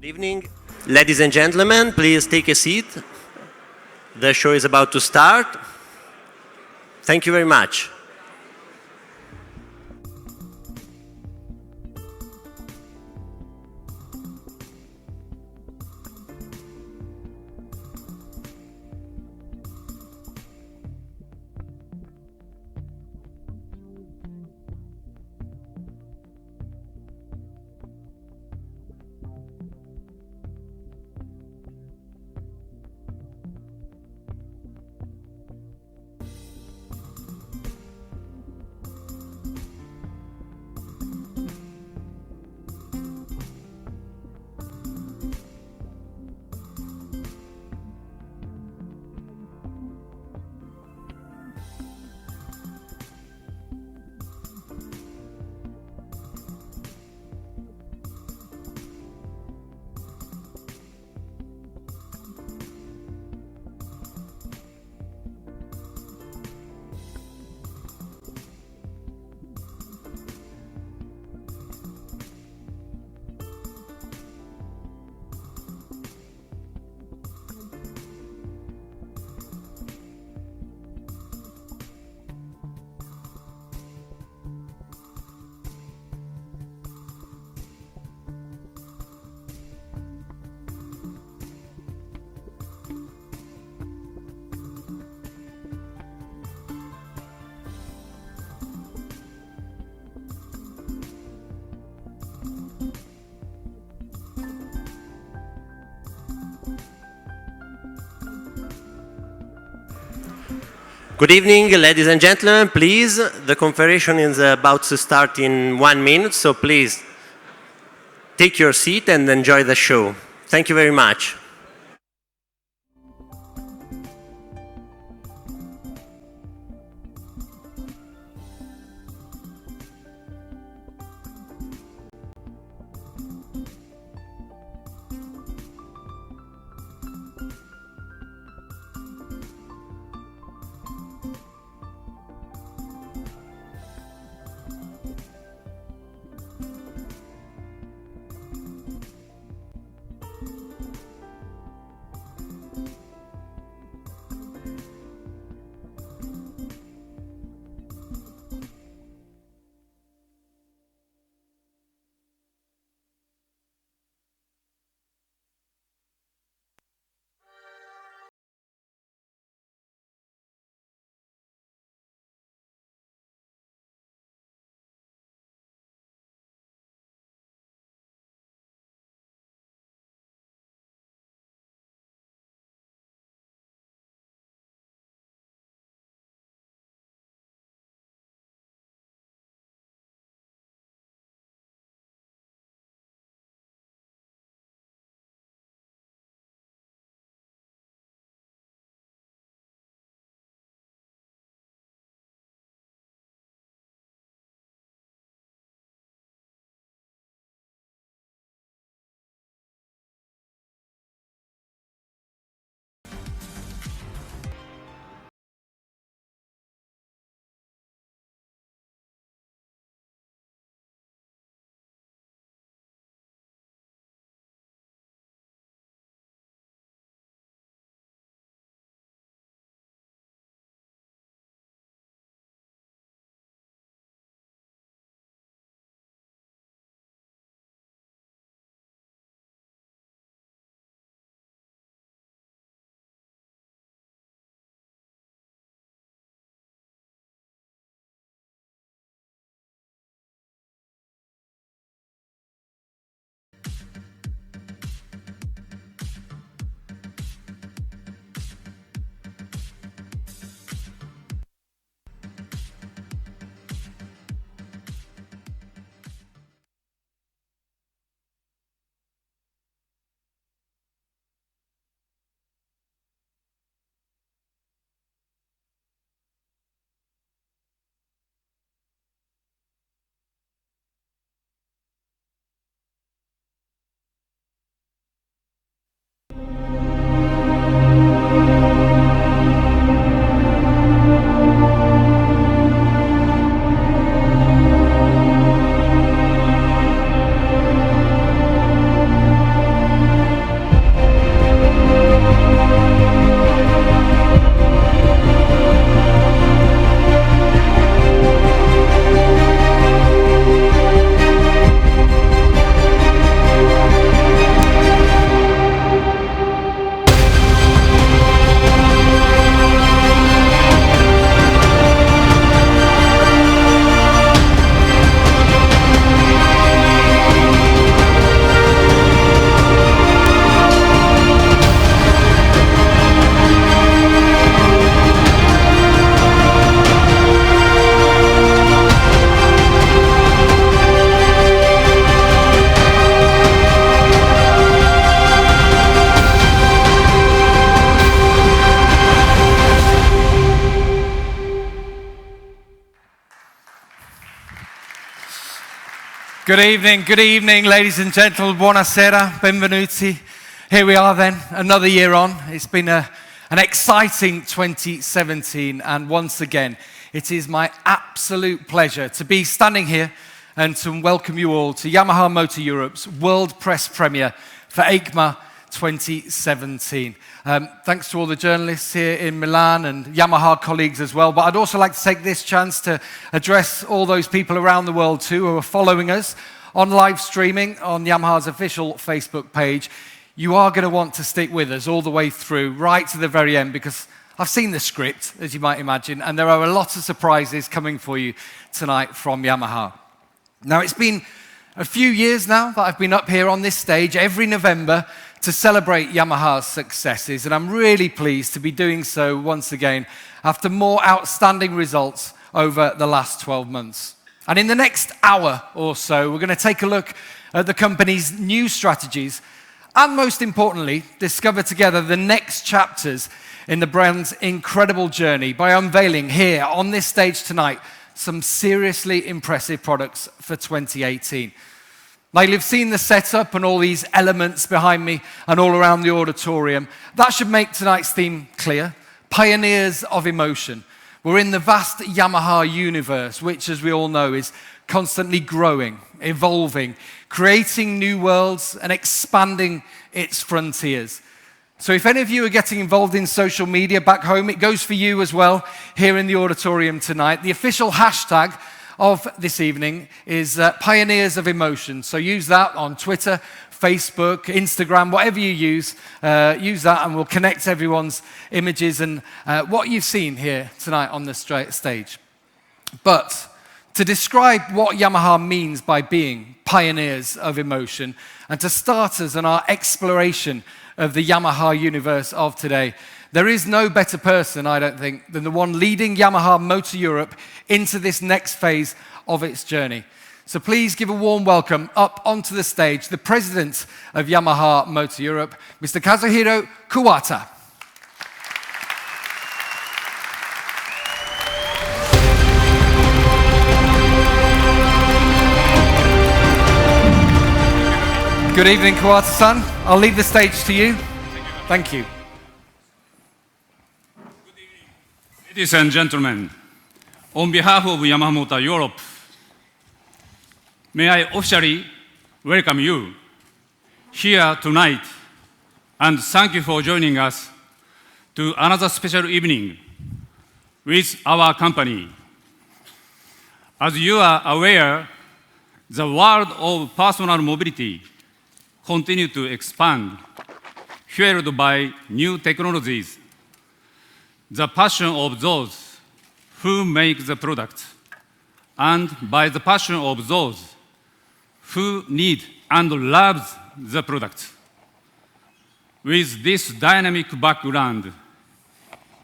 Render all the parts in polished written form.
Evening. Ladies and gentlemen, please take a seat. The show is about to start. Thank you very much. Good evening, ladies and gentlemen. Please, the conference is about to start in 1 minute, so please take your seat and enjoy the show. Thank you very much. Good evening, ladies and gentlemen. Buonasera, benvenuti. Here we are then, another year on. It's been an exciting 2017, and once again, it is my absolute pleasure to be standing here and to welcome you all to Yamaha Motor Europe's World Press Premiere for EICMA 2017. Thanks to all the journalists here in Milan and Yamaha colleagues as well. But I'd also like to take this chance to address all those people around the world too who are following us on live streaming on Yamaha's official Facebook page. You are going to want to stick with us all the way through, right to the very end, because I've seen the script, as you might imagine, and there are a lot of surprises coming for you tonight from Yamaha. Now, it's been a few years now that I've been up here on this stage every November to celebrate Yamaha's successes, and I'm really pleased to be doing so once again after more outstanding results over the last 12 months. And in the next hour or so, we're going to take a look at the company's new strategies and, most importantly, discover together the next chapters in the brand's incredible journey by unveiling here on this stage tonight some seriously impressive products for 2018. Now, you've seen the setup and all these elements behind me and all around the auditorium. That should make tonight's theme clear. Pioneers of emotion. We're in the vast Yamaha universe, which, as we all know, is constantly growing, evolving, creating new worlds and expanding its frontiers. So if any of you are getting involved in social media back home, it goes for you as well here in the auditorium tonight. The official hashtag of this evening is Pioneers of Emotion. So use that on Twitter, Facebook, Instagram, whatever you use that, and we'll connect everyone's images and what you've seen here tonight on the stage. But to describe what Yamaha means by being pioneers of emotion, and to start us on our exploration of the Yamaha universe of today, there is no better person, I don't think, than the one leading Yamaha Motor Europe into this next phase of its journey. So please give a warm welcome up onto the stage, the president of Yamaha Motor Europe, Mr. Kazuhiro Kuwata. Good evening, Kuwata-san. I'll leave the stage to you. Thank you. Ladies and gentlemen, on behalf of Yamaha Motor Europe, may I officially welcome you here tonight and thank you for joining us to another special evening with our company. As you are aware, the world of personal mobility continues to expand, fueled by new technologies. The passion of those who make the product, and by the passion of those who need and love the product. With this dynamic background,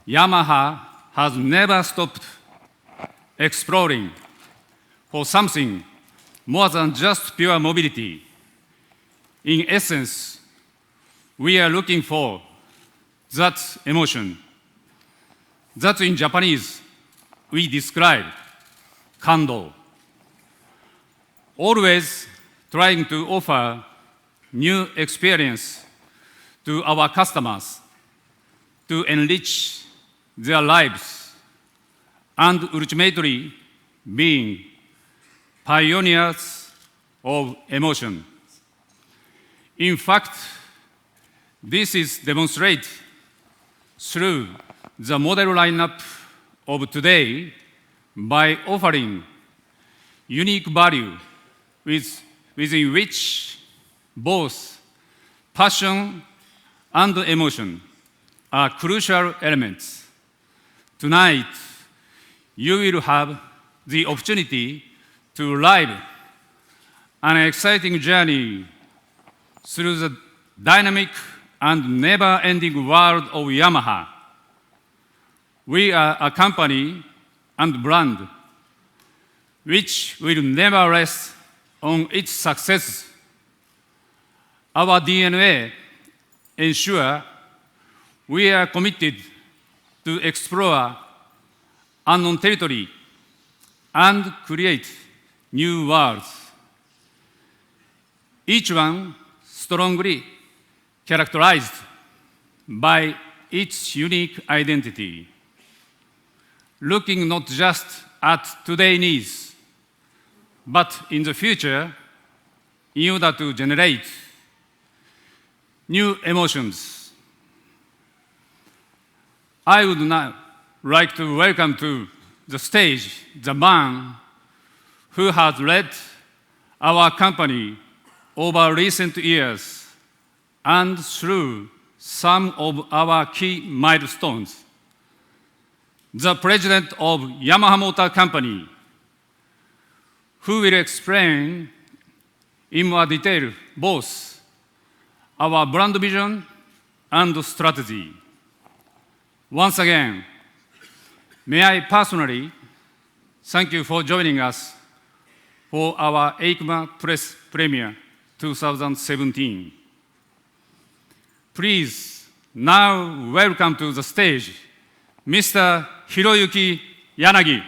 Yamaha has never stopped exploring for something more than just pure mobility. In essence, we are looking for that emotion that in Japanese we describe kando. Always trying to offer new experience to our customers to enrich their lives and ultimately being pioneers of emotion. In fact, this is demonstrated through the model lineup of today by offering unique value within which both passion and emotion are crucial elements. Tonight, you will have the opportunity to live an exciting journey through the dynamic and never-ending world of Yamaha. We are a company and brand which will never rest on its success. Our DNA ensures we are committed to explore unknown territory and create new worlds. each one strongly characterized by its unique identity, looking not just at today's needs, but in the future in order to generate new emotions. I would now like to welcome to the stage the man who has led our company over recent years and through some of our key milestones. The president of Yamaha Motor Company, who will explain in more detail both our brand vision and strategy. Once again, may I personally thank you for joining us for our EICMA Press Premiere 2017. Please now welcome to the stage Mr. Hiroyuki Yanagi.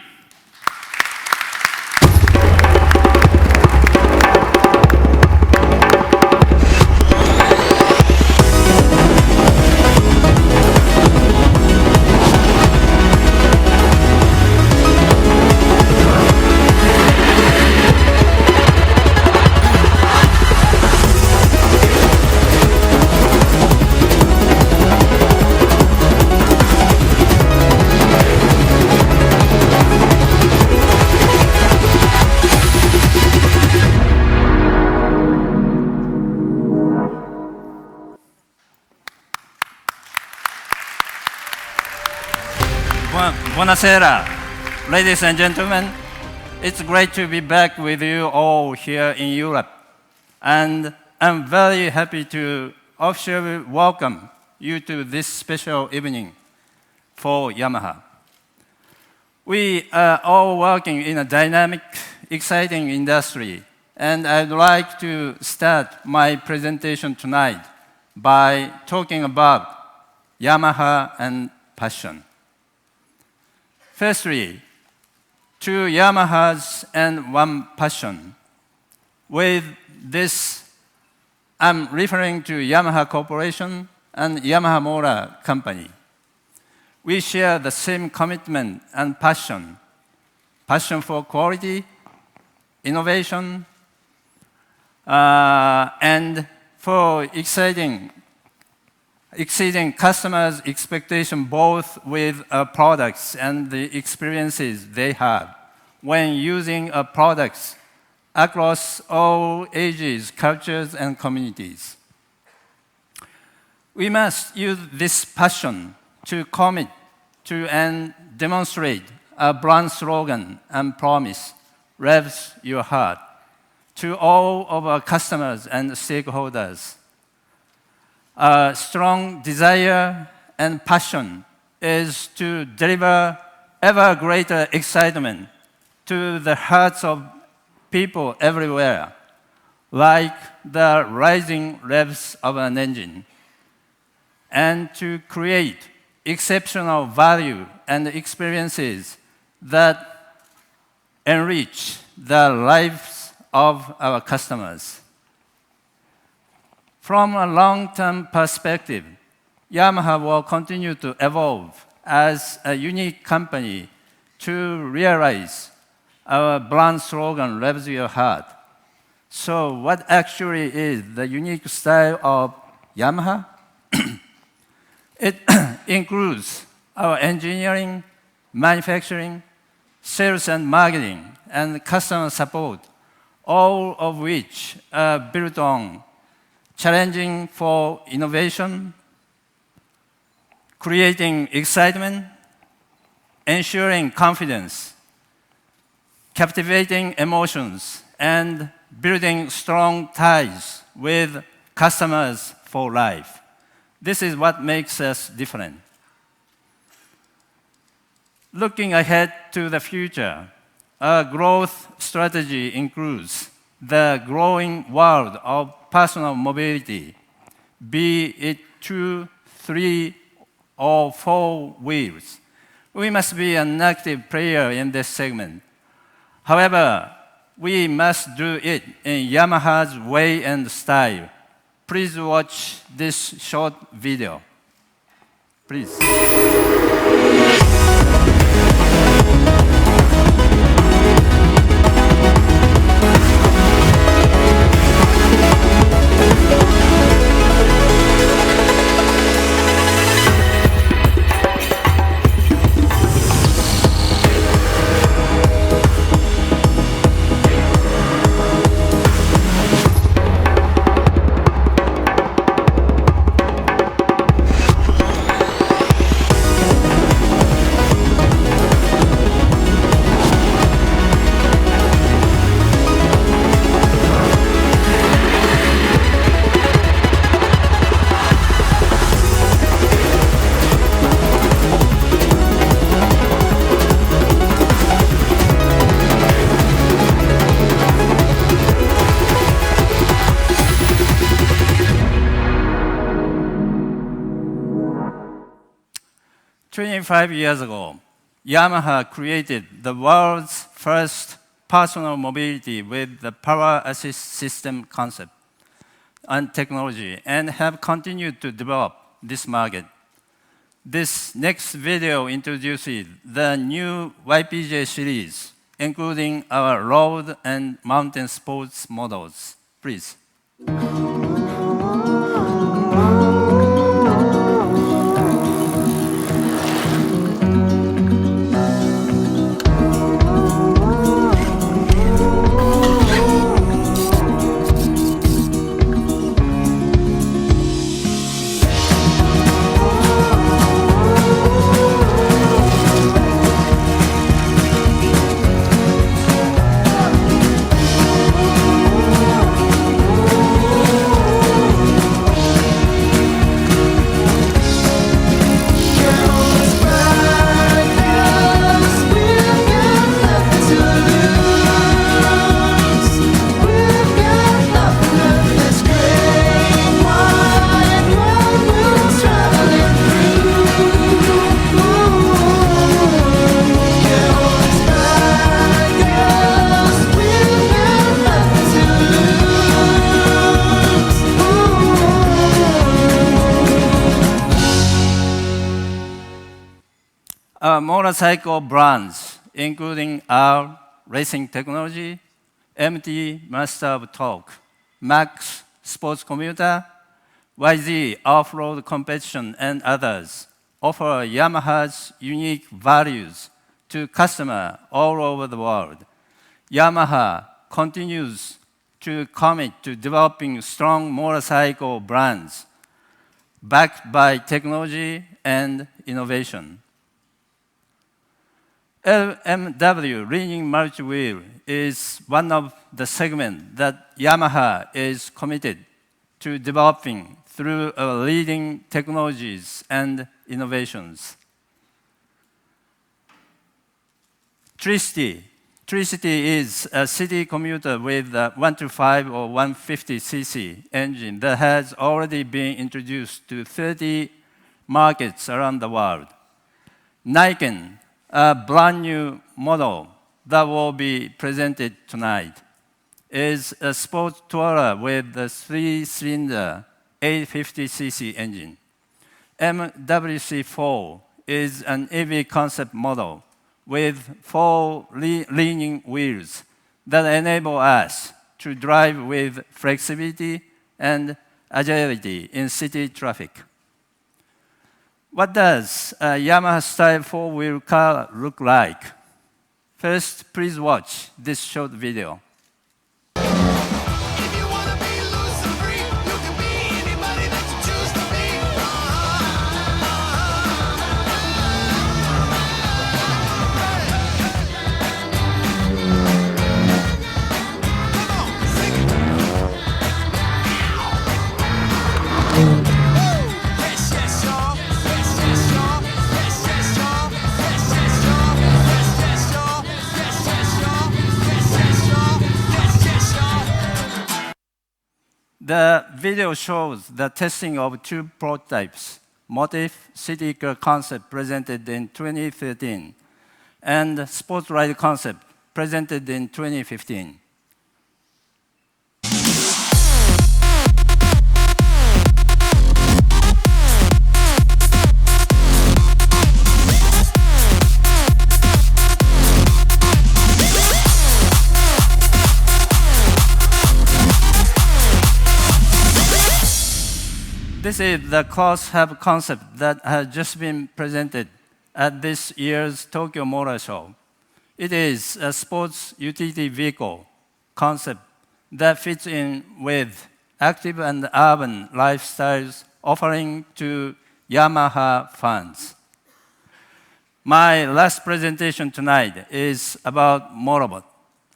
Buonasera, ladies and gentlemen. It's great to be back with you all here in Europe. And I'm very happy to officially welcome you to this special evening for Yamaha. We are all working in a dynamic, exciting industry. And I'd like to start my presentation tonight by talking about Yamaha and passion. Firstly, two Yamahas and one passion. With this, I'm referring to Yamaha Corporation and Yamaha Motor Company. We share the same commitment and passion. Passion for quality, innovation, and for exceeding customers' expectation both with products and the experiences they have when using products across all ages, cultures, and communities. We must use this passion to commit to and demonstrate a brand slogan and promise, revs your heart, to all of our customers and stakeholders. A strong desire and passion is to deliver ever greater excitement to the hearts of people everywhere, like the rising revs of an engine, and to create exceptional value and experiences that enrich the lives of our customers. From a long-term perspective, Yamaha will continue to evolve as a unique company to realize our brand slogan, revs your heart. So what actually is the unique style of Yamaha? It includes our engineering, manufacturing, sales and marketing, and customer support, all of which are built on challenging for innovation, creating excitement, ensuring confidence, captivating emotions, and building strong ties with customers for life. This is what makes us different. Looking ahead to the future, our growth strategy includes the growing world of personal mobility, be it 2, 3, or 4 wheels. We must be an active player in this segment. However, we must do it in Yamaha's way and style. Please watch this short video. Please. 25 years ago, Yamaha created the world's first personal mobility with the power assist system concept and technology, and have continued to develop this market. This next video introduces the new YPJ series, including our road and mountain sports models. Please. Our motorcycle brands, including our racing technology, MT Master of Torque, Max Sports Commuter, YZ Off-Road Competition, and others, offer Yamaha's unique values to customers all over the world. Yamaha continues to commit to developing strong motorcycle brands backed by technology and innovation. LMW Leaning Multi-Wheel is one of the segments that Yamaha is committed to developing through our leading technologies and innovations. Tricity is a city commuter with a 125 or 150cc engine that has already been introduced to 30 markets around the world. Niken, a brand new model that will be presented tonight, is a sports tourer with a 3-cylinder 850cc engine. MWC4 is an EV concept model with 4 leaning wheels that enable us to drive with flexibility and agility in city traffic. What does a Yamaha style 4-wheel car look like? First, please watch this short video. The video shows the testing of 2 prototypes, Motif City Car concept presented in 2013, and Sport Ride concept presented in 2015. This is the cross-hub concept that has just been presented at this year's Tokyo Motor Show. It is a sports utility vehicle concept that fits in with active and urban lifestyles offering to Yamaha fans. My last presentation tonight is about Morobot,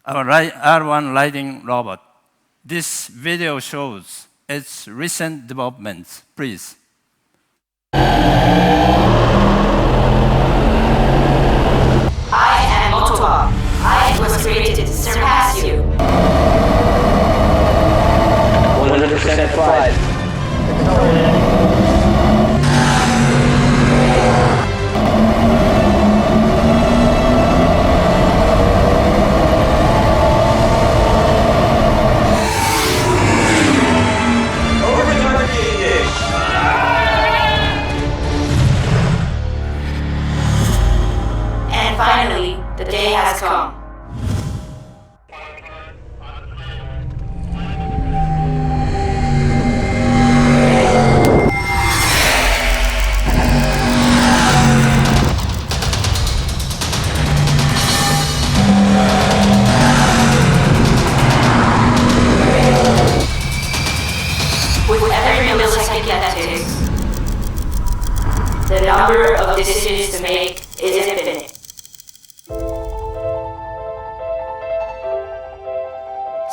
our R1 riding robot. This video shows its recent developments. Please. I am Motoba. I was created to surpass you. 100% pride. And finally, the day has come. With every millisecond that ticks, the number of decisions to make is infinite.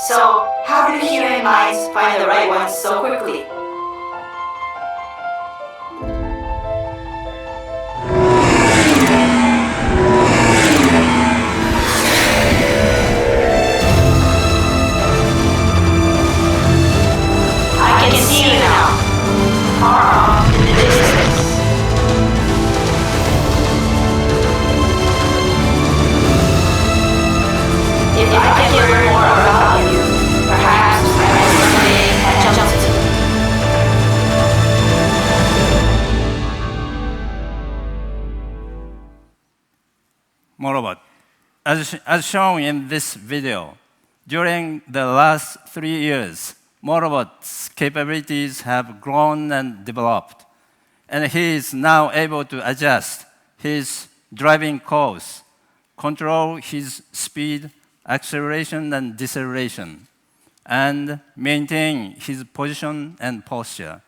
So, how do human minds find the right ones so quickly? I can see you now, far off in the distance. If I can learn more about you, perhaps I will someday catch up to you. Morobot. As shown in this video, during the last 3 years, Morobot's capabilities have grown and developed, and he is now able to adjust his driving course, control his speed, acceleration and deceleration, and maintain his position and posture.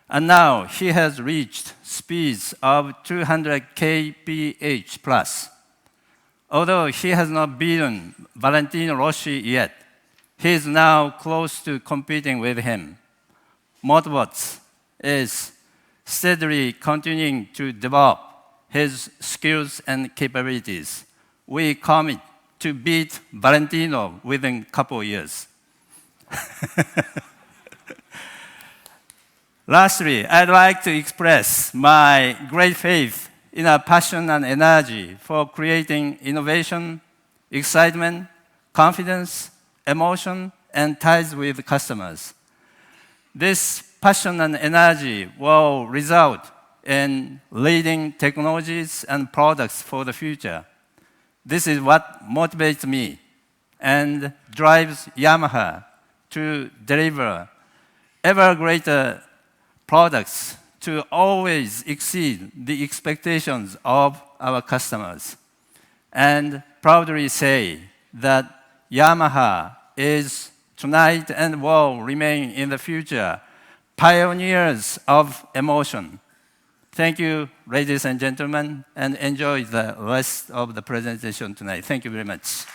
And now he has reached speeds of 200 kph plus. Although he has not beaten Valentino Rossi yet, he is now close to competing with him. Motobots is steadily continuing to develop his skills and capabilities. We commit to beat Valentino within a couple of years. Lastly, I'd like to express my great faith in our passion and energy for creating innovation, excitement, confidence, emotion, and ties with customers. This passion and energy will result in leading technologies and products for the future. This is what motivates me and drives Yamaha to deliver ever greater products to always exceed the expectations of our customers, and proudly say that Yamaha is tonight and will remain in the future pioneers of emotion. Thank you, ladies and gentlemen, and enjoy the rest of the presentation tonight. Thank you very much.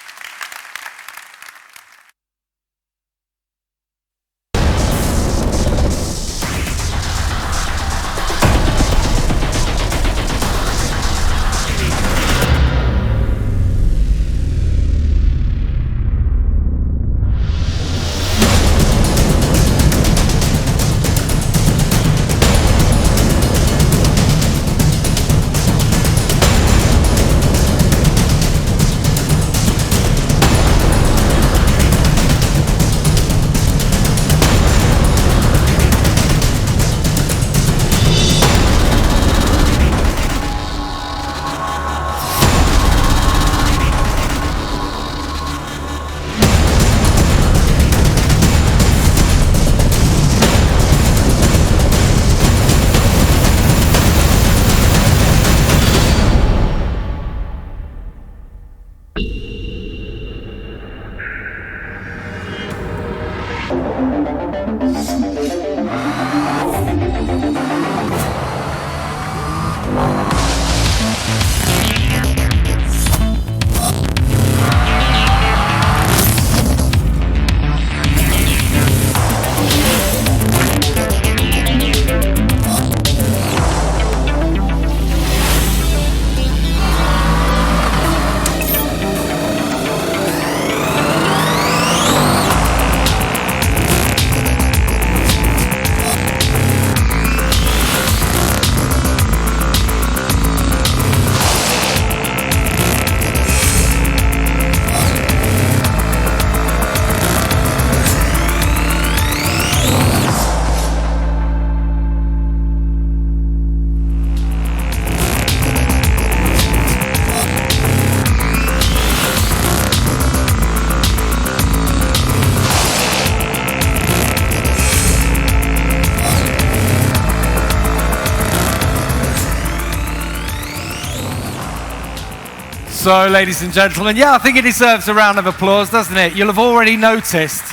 So, ladies and gentlemen, yeah, I think it deserves a round of applause, doesn't it? You'll have already noticed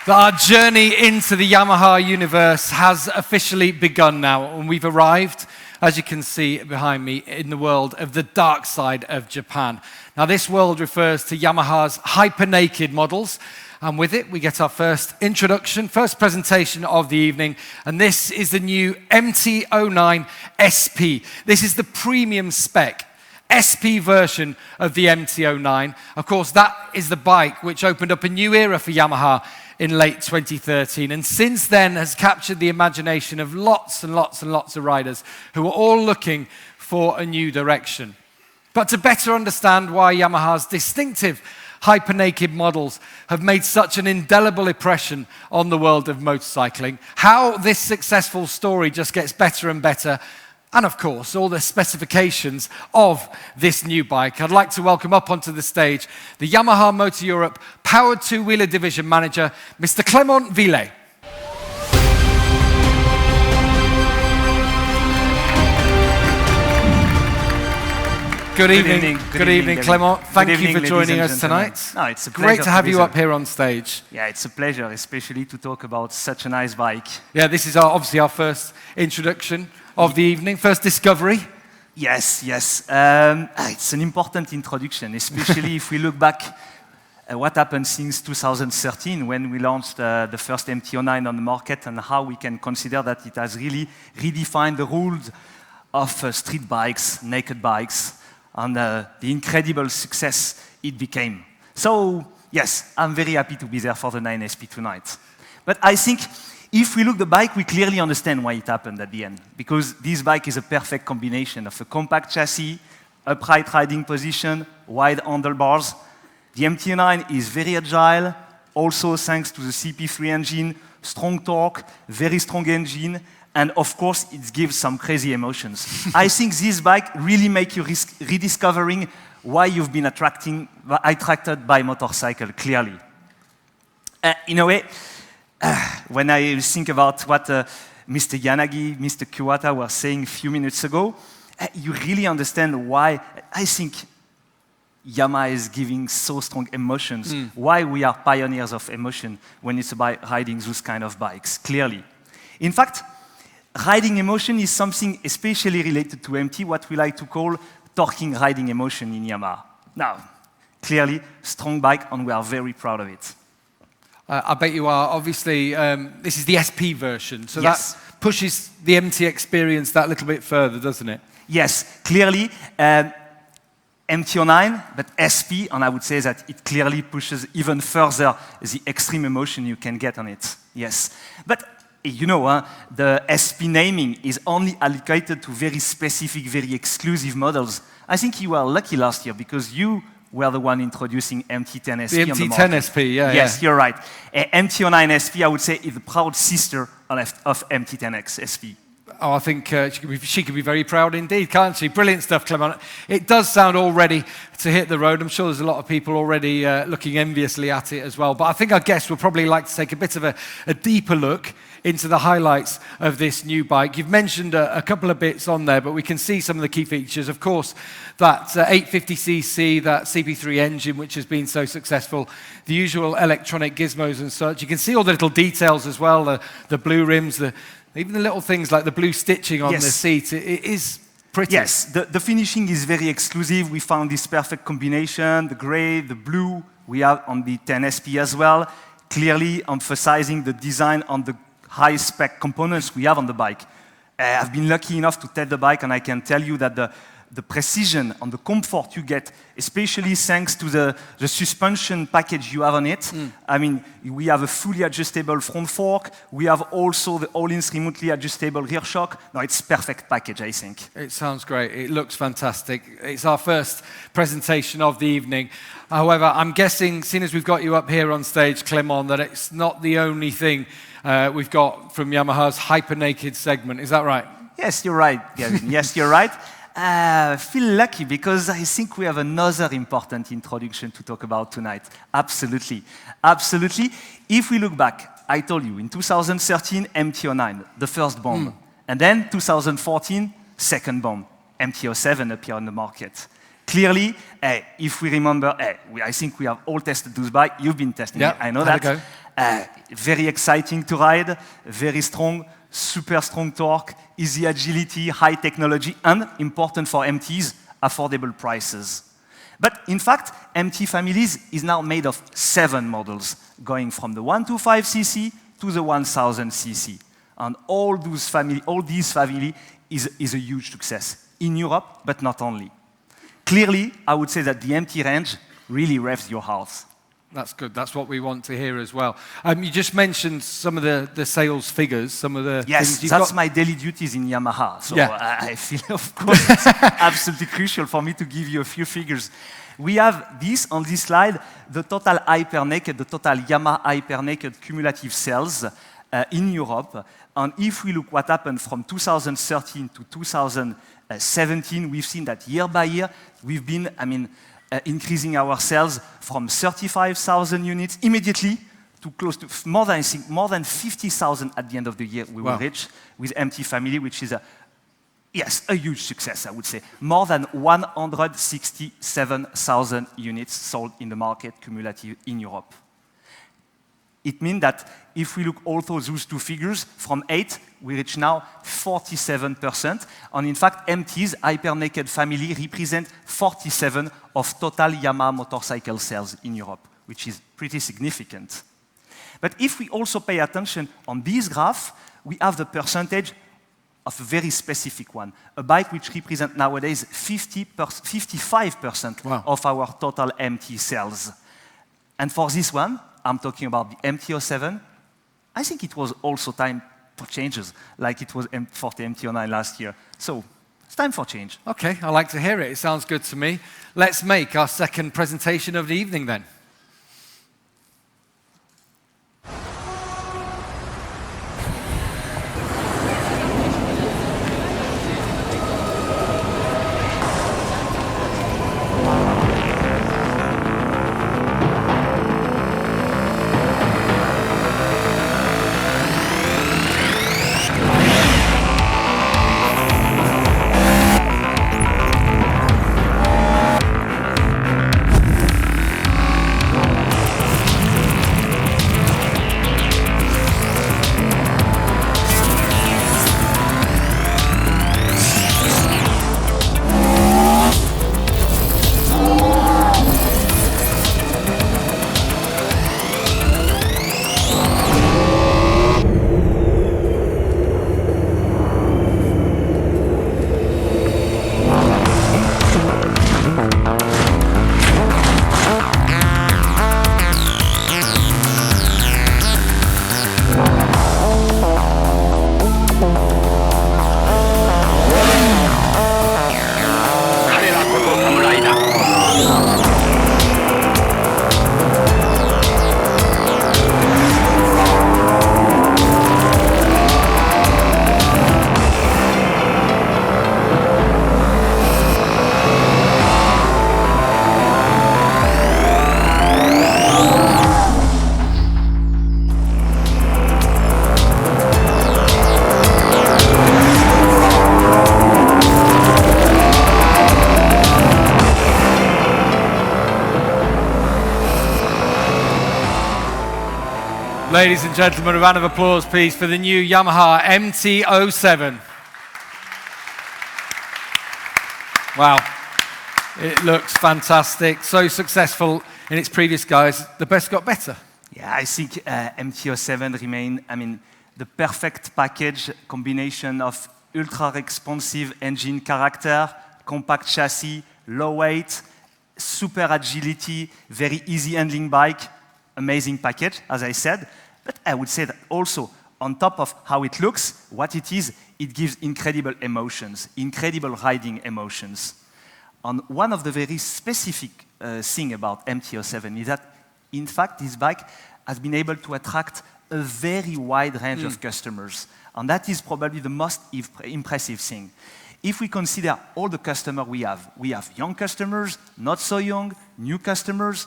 that our journey into the Yamaha universe has officially begun now, and we've arrived, as you can see behind me, in the world of the dark side of Japan. Now, this world refers to Yamaha's hyper-naked models, and with it, we get our first introduction, first presentation of the evening, and this is the new MT-09 SP. This is the premium spec SP version of the MT-09. Of course, that is the bike which opened up a new era for Yamaha in late 2013, and since then has captured the imagination of lots and lots and lots of riders who are all looking for a new direction. But to better understand why Yamaha's distinctive hyper-naked models have made such an indelible impression on the world of motorcycling, how this successful story just gets better and better, and of course, all the specifications of this new bike, I'd like to welcome up onto the stage the Yamaha Motor Europe Powered Two-Wheeler Division Manager, Mr. Clément Villet. Good evening. Good evening, Clément. Thank you for joining us tonight. No, it's a Great to have you up here on stage. Yeah, it's a pleasure, especially to talk about such a nice bike. Yeah, this is obviously our first introduction of the evening, first discovery. Yes. It's an important introduction, especially if we look back at what happened since 2013 when we launched the first MT-09 on the market, and how we can consider that it has really redefined the rules of street bikes, naked bikes, and the incredible success it became. So, yes, I'm very happy to be there for the 9SP tonight. But I think if we look at the bike, we clearly understand why it happened at the end. Because this bike is a perfect combination of a compact chassis, upright riding position, wide handlebars. The MT-09 is very agile, also thanks to the CP3 engine, strong torque, very strong engine, and of course, it gives some crazy emotions. I think this bike really makes you rediscovering why you've been attracted by motorcycle, clearly. In a way, when I think about what Mr. Yanagi, Mr. Kuwata were saying a few minutes ago, you really understand why I think Yamaha is giving so strong emotions, why we are pioneers of emotion when it's about riding those kind of bikes, clearly. In fact, riding emotion is something especially related to MT, what we like to call torquing riding emotion in Yamaha. Now, clearly, strong bike, and we are very proud of it. I bet you are. Obviously, this is the SP version, so yes. That pushes the MT experience that little bit further, doesn't it? Yes, clearly, MT-09, but SP, and I would say that it clearly pushes even further the extreme emotion you can get on it. Yes, but you know, the SP naming is only allocated to very specific, very exclusive models. I think you were lucky last year because you were the one introducing MT-10 SP the on the market. MT-10 SP, yeah. Yes, you're right. MT-09 SP, I would say, is the proud sister of MT-10X SP. Oh, I think she could be very proud indeed, can't she? Brilliant stuff, Clement. It does sound all ready to hit the road. I'm sure there's a lot of people already looking enviously at it as well. But I think our guests would probably like to take a bit of a deeper look into the highlights of this new bike. You've mentioned a couple of bits on there, but we can see some of the key features. Of course, that 850cc, that CP3 engine, which has been so successful, the usual electronic gizmos and such. You can see all the little details as well, the blue rims, even the little things like the blue stitching on the seat. It is pretty. Yes, the finishing is very exclusive. We found this perfect combination, the gray, the blue, we have on the 10SP as well, clearly emphasizing the design on the high-spec components we have on the bike. I've been lucky enough to test the bike, and I can tell you that the precision and the comfort you get, especially thanks to the suspension package you have on it. I mean, we have a fully adjustable front fork. We have also the all-ins remotely adjustable rear shock. No, it's a perfect package, I think. It sounds great. It looks fantastic. It's our first presentation of the evening. However, I'm guessing, seeing as we've got you up here on stage, Clément, that it's not the only thing we've got from Yamaha's hyper-naked segment. Is that right? Yes, you're right, Gavin. Yes, you're right. I feel lucky because I think we have another important introduction to talk about tonight. Absolutely. Absolutely. If we look back, I told you, in 2013, MT-09, the first bomb. And then 2014, second bomb, MT-07 appeared on the market. Clearly, if we remember, I think we have all tested those bikes. You've been testing it, I know had that. a go. Very exciting to ride, very strong, super strong torque, easy agility, high technology, and important for MTs, affordable prices. But in fact, MT families is now made of 7 models, going from the 125cc to the 1000cc. And all these family is a huge success in Europe, but not only. Clearly, I would say that the MT range really revs your heart. That's good. That's what we want to hear as well. You just mentioned some of the sales figures, some of the Yes, things you've that's got. my daily duties in Yamaha. So Yeah. I feel, of course, it's absolutely crucial for me to give you a few figures. We have this on this slide, the total hyper-naked, the total Yamaha hyper-naked cumulative sales in Europe. And if we look what happened from 2013 to 2017, we've seen that year by year, we've been, increasing our sales from 35,000 units immediately to close to more than 50,000 at the end of the year we will reach with MT family, which is a huge success, I would say. More than 167,000 units sold in the market cumulative in Europe. It means that if we look also those two figures, from 8, we reach now 47%. And in fact, MT's hyper-naked family represent 47% of total Yamaha motorcycle sales in Europe, which is pretty significant. But if we also pay attention on this graph, we have the percentage of a very specific one. A bike which represents nowadays 55% of our total MT sales. And for this one, I'm talking about the MT-07. I think it was also time for changes, like it was for the MT-09 last year. So it's time for change. Okay, I like to hear it. It sounds good to me. Let's make our second presentation of the evening then. Ladies and gentlemen, a round of applause, please, for the new Yamaha MT-07. Wow, it looks fantastic. So successful in its previous guise, the best got better. Yeah, I think MT-07 remain, the perfect package, combination of ultra-responsive engine character, compact chassis, low weight, super agility, very easy handling bike, amazing package, as I said. But I would say that also, on top of how it looks, what it is, it gives incredible emotions, incredible riding emotions. And one of the very specific thing about MT-07 is that, in fact, this bike has been able to attract a very wide range of customers. And that is probably the most impressive thing. If we consider all the customers we have young customers, not so young, new customers,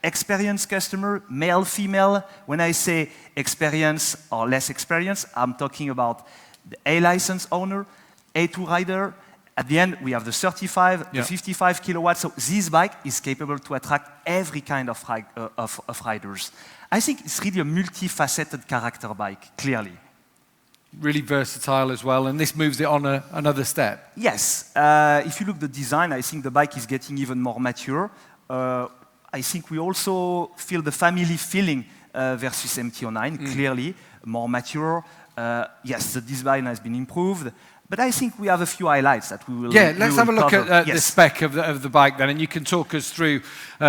experienced customer, male, female. When I say experience or less experience, I'm talking about the A license owner, A2 rider, At the end, we have the 35, Yeah. the 55 kilowatts. So this bike is capable to attract every kind of riders. I think it's really a multifaceted character bike, clearly. Really versatile as well, and this moves it on another step. Yes, if you look at the design, I think the bike is getting even more mature. I think we also feel the family feeling versus MT-09, clearly, more mature. Yes, the design has been improved, but I think we have a few highlights that we will Yeah, let's have a look cover. at the Yes. spec of the bike then, and you can talk us through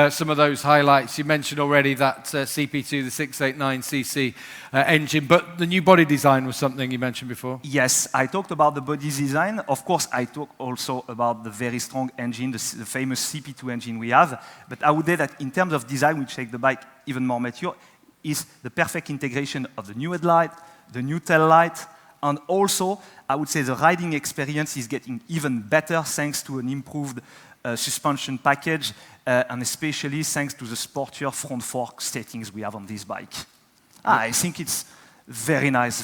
some of those highlights. You mentioned already that CP2, the 689cc engine, but the new body design was something you mentioned before. Yes, I talked about the body design. Of course, I talked also about the very strong engine, the famous CP2 engine we have. But I would say that in terms of design, which makes the bike even more mature, is the perfect integration of the new headlight, the new tail light, and also, I would say the riding experience is getting even better thanks to an improved suspension package, and especially thanks to the sportier front fork settings we have on this bike. I think it's very nice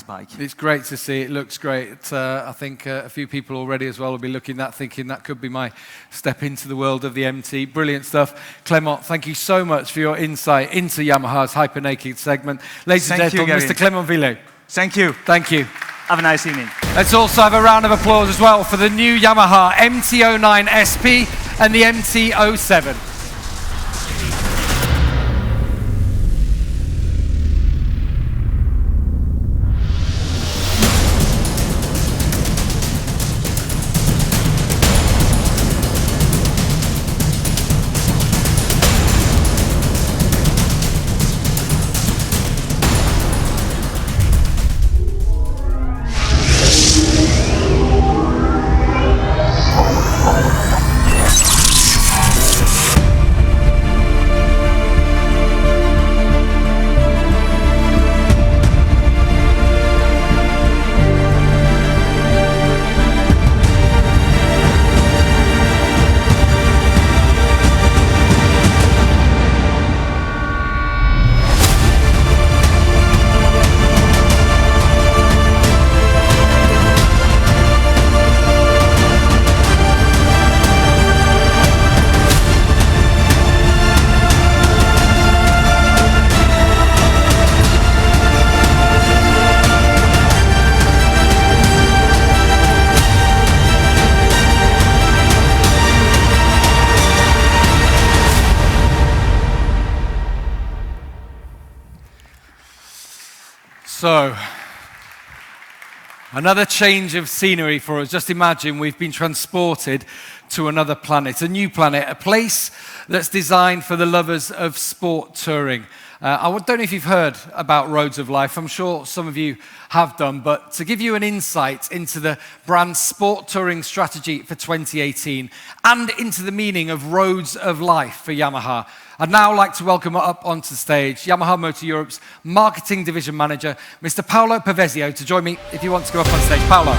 bike. It's great to see. It looks great. I think a few people already as well will be looking at that, thinking that could be my step into the world of the MT. Brilliant stuff. Clément, thank you so much for your insight into Yamaha's Hyper-Naked segment. Ladies and gentlemen, Mr. Clément Villot. Thank you. Thank you. Have a nice evening. Let's also have a round of applause as well for the new Yamaha MT-09 SP and the MT-07. So, another change of scenery for us. Just imagine we've been transported to another planet, a new planet, a place that's designed for the lovers of sport touring. I don't know if you've heard about Roads of Life. I'm sure some of you have done, but to give you an insight into the brand's sport touring strategy for 2018 and into the meaning of Roads of Life for Yamaha, I'd now like to welcome up onto the stage Yamaha Motor Europe's Marketing Division Manager, Mr. Paolo Pavezio, to join me if you want to go up on stage. Paolo.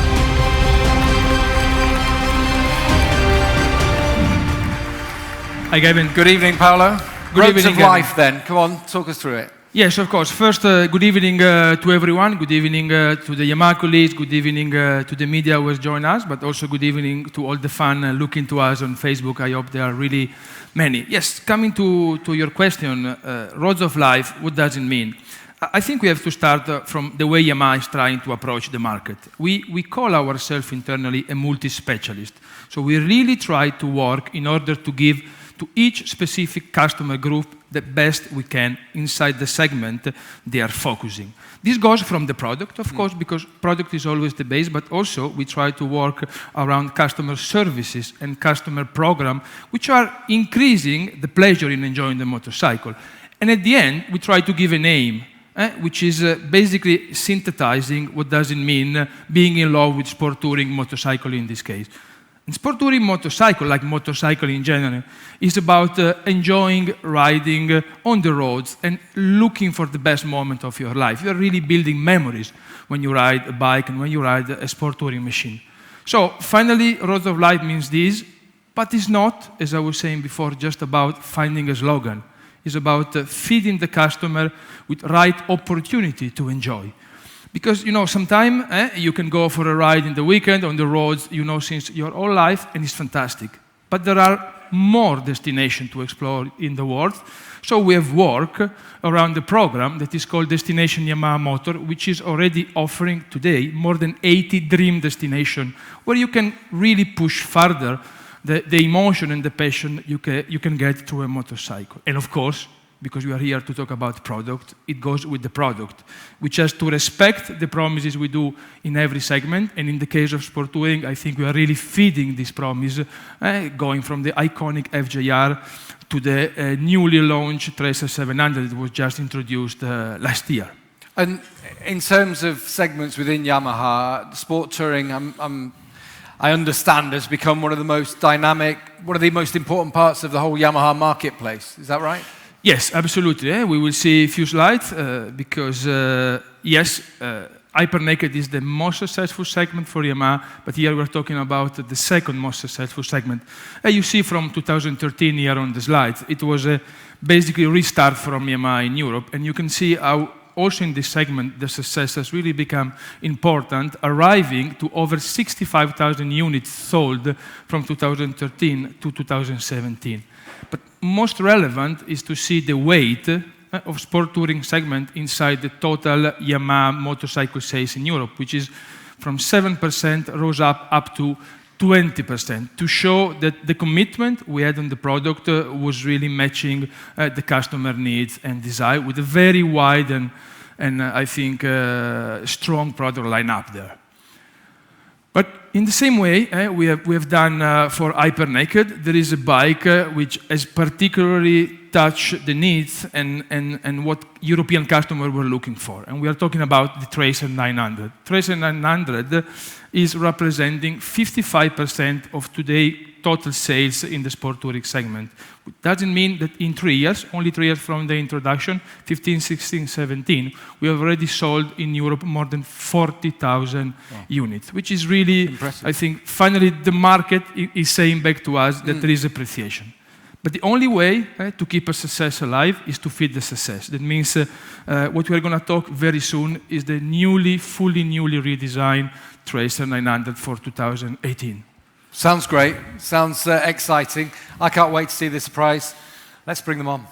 Hi, Gavin. Good evening, Paolo. Good Roads evening, of Gavin. Life, then. Come on, talk us through it. Yes, of course. First, good evening to everyone. Good evening to the Yamaha colleagues. Good evening to the media who has joined us, but also good evening to all the fans looking to us on Facebook. I hope there are really many. Yes, coming to your question, Roads of Life, what does it mean? I think we have to start from the way Yamaha is trying to approach the market. We call ourselves internally a multi-specialist. So we really try to work in order to give to each specific customer group the best we can inside the segment they are focusing. This goes from the product, of course, because product is always the base, but also we try to work around customer services and customer program, which are increasing the pleasure in enjoying the motorcycle. And at the end, we try to give a name, which is basically synthesizing what does it mean being in love with sport touring motorcycle in this case. And sport touring motorcycle, like motorcycle in general, is about enjoying riding on the roads and looking for the best moment of your life. You are really building memories when you ride a bike and when you ride a sport touring machine. So finally, Roads of Life means this, but it's not, as I was saying before, just about finding a slogan. It's about feeding the customer with right opportunity to enjoy. Because, sometimes you can go for a ride in the weekend on the roads, since your whole life, and it's fantastic. But there are more destinations to explore in the world. So we have worked around the program that is called Destination Yamaha Motor, which is already offering today more than 80 dream destinations where you can really push further the emotion and the passion you can get through a motorcycle. And of course, because we are here to talk about product, it goes with the product, which has to respect the promises we do in every segment. And in the case of sport touring, I think we are really feeding this promise, going from the iconic FJR to the newly launched Tracer 700 that was just introduced last year. And in terms of segments within Yamaha, sport touring, I understand, has become one of the most dynamic, one of the most important parts of the whole Yamaha marketplace. Is that right? Yes, absolutely. We will see a few slides because, yes, Hyper-Naked is the most successful segment for Yamaha, but here we're talking about the second most successful segment. You see from 2013 here on the slides, it was basically a restart from Yamaha in Europe, and you can see how also in this segment the success has really become important, arriving to over 65,000 units sold from 2013 to 2017. But most relevant is to see the weight of sport touring segment inside the total Yamaha motorcycle sales in Europe, which is from 7% rose up to 20%, to show that the commitment we had on the product was really matching the customer needs and desire with a very wide and I think strong product lineup there. But in the same way, we have done for Hyper-Naked, there is a bike which has particularly touched the needs and what European customers were looking for. And we are talking about the Tracer 900. Tracer 900 is representing 55% of today's total sales in the sport touring segment. It doesn't mean that in 3 years, only 3 years from the introduction, 15, 16, 17, we have already sold in Europe more than 40,000 units, which is really, impressive. I think, finally the market is saying back to us that there is appreciation. But the only way to keep a success alive is to feed the success. That means what we're going to talk very soon is the fully newly redesigned Tracer 900 for 2018. Sounds great. Sounds exciting. I can't wait to see the surprise. Let's bring them on.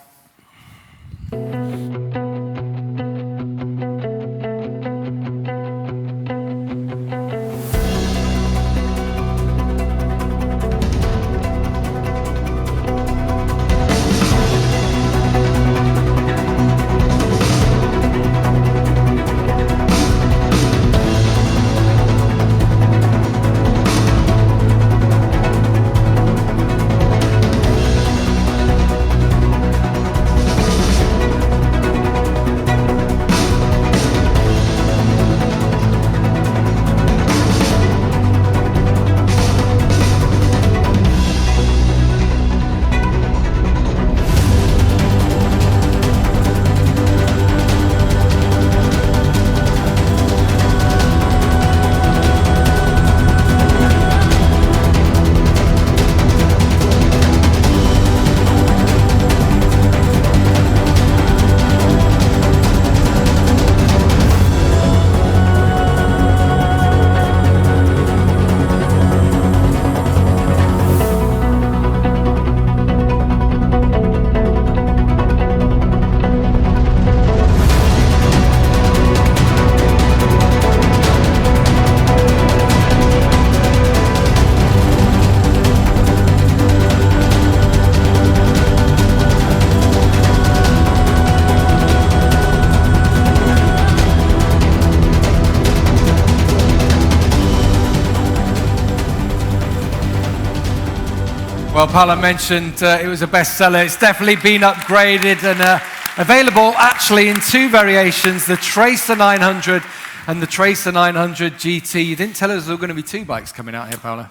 Well, Paolo mentioned it was a bestseller. It's definitely been upgraded and available actually in two variations, the Tracer 900 and the Tracer 900 GT. You didn't tell us there were going to be two bikes coming out here, Paolo.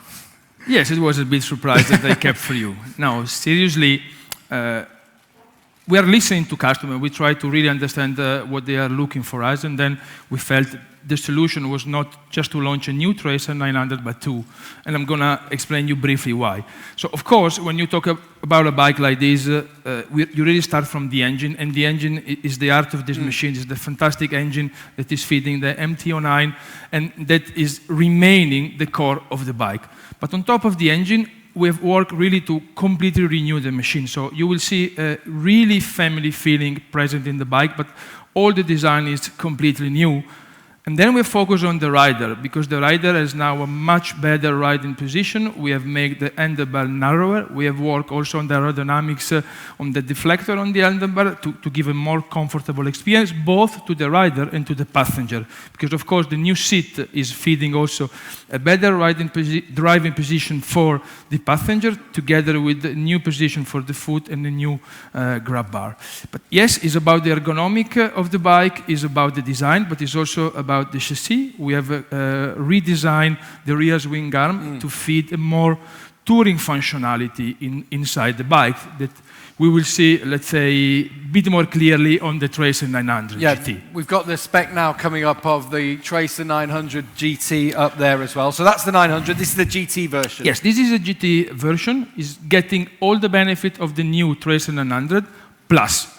Yes, it was a big surprise that I kept for you. No, seriously, we are listening to customers. We try to really understand what they are looking for us, and then we felt the solution was not just to launch a new Tracer 900, but two. And I'm going to explain you briefly why. So, of course, when you talk about a bike like this, you really start from the engine, and the engine is the heart of this machine. It's the fantastic engine that is feeding the MT-09, and that is remaining the core of the bike. But on top of the engine, we have worked really to completely renew the machine. So you will see a really family feeling present in the bike, but all the design is completely new. And then we focus on the rider, because the rider has now a much better riding position. We have made the handlebar narrower. We have worked also on the aerodynamics, on the deflector on the handlebar to give a more comfortable experience, both to the rider and to the passenger. Because, of course, the new seat is feeding also a better driving position for the passenger, together with the new position for the foot and the new grab bar. But yes, it's about the ergonomic of the bike, it's about the design, but it's also about the chassis. We have redesigned the rear swing arm to feed a more touring functionality inside the bike that we will see, let's say, a bit more clearly on the Tracer 900 GT. We've got the spec now coming up of the Tracer 900 GT up there as well. So that's the 900. This is the GT version. Yes, this is a GT version. It's getting all the benefit of the new Tracer 900 plus.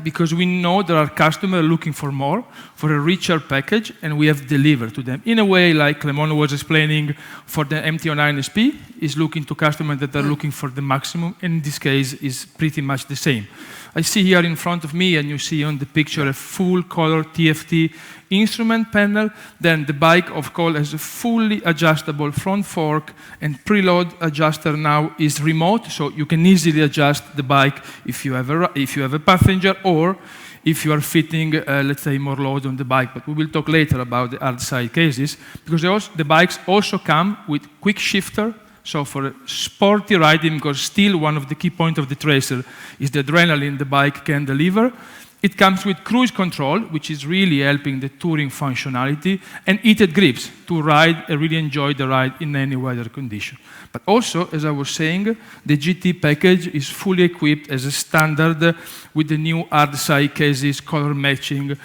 Because we know there are customers looking for more, for a richer package, and we have delivered to them. In a way, like Clement was explaining, for the MT-09 SP, is looking to customers that are looking for the maximum, and in this case, is pretty much the same. I see here in front of me, and you see on the picture, a full color TFT instrument panel. Then the bike, of course, has a fully adjustable front fork, and preload adjuster now is remote, so you can easily adjust the bike if you have a passenger, or if you are fitting, let's say, more load on the bike. But we will talk later about the hard side cases, because the bikes also come with quick shifter. So for sporty riding, because still one of the key points of the Tracer is the adrenaline the bike can deliver. It comes with cruise control, which is really helping the touring functionality, and heated grips to ride and really enjoy the ride in any weather condition. But also, as I was saying, the GT package is fully equipped as a standard with the new hard side cases, color matching,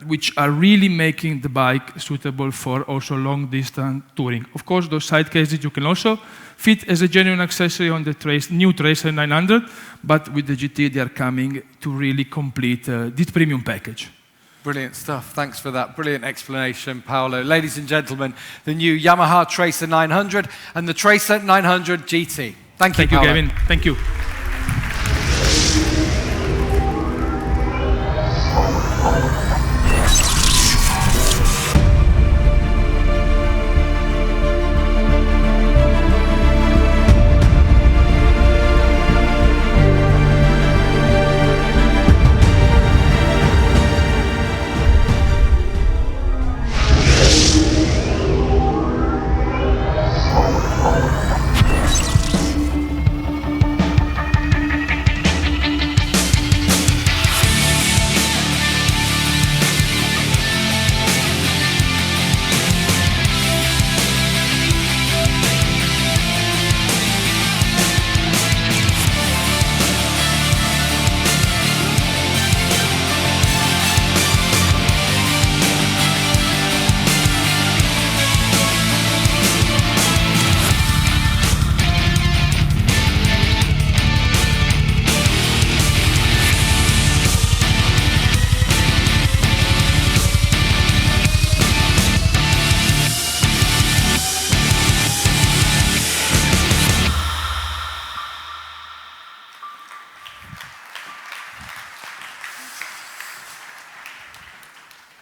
which are really making the bike suitable for also long distance touring. Of course, those side cases you can also fit as a genuine accessory on the new Tracer 900, but with the GT they are coming to really complete this premium package. Brilliant stuff. Thanks for that brilliant explanation, Paolo. Ladies and gentlemen, the new Yamaha Tracer 900 and the Tracer 900 GT. Thank you, Paolo. Kevin. Thank you.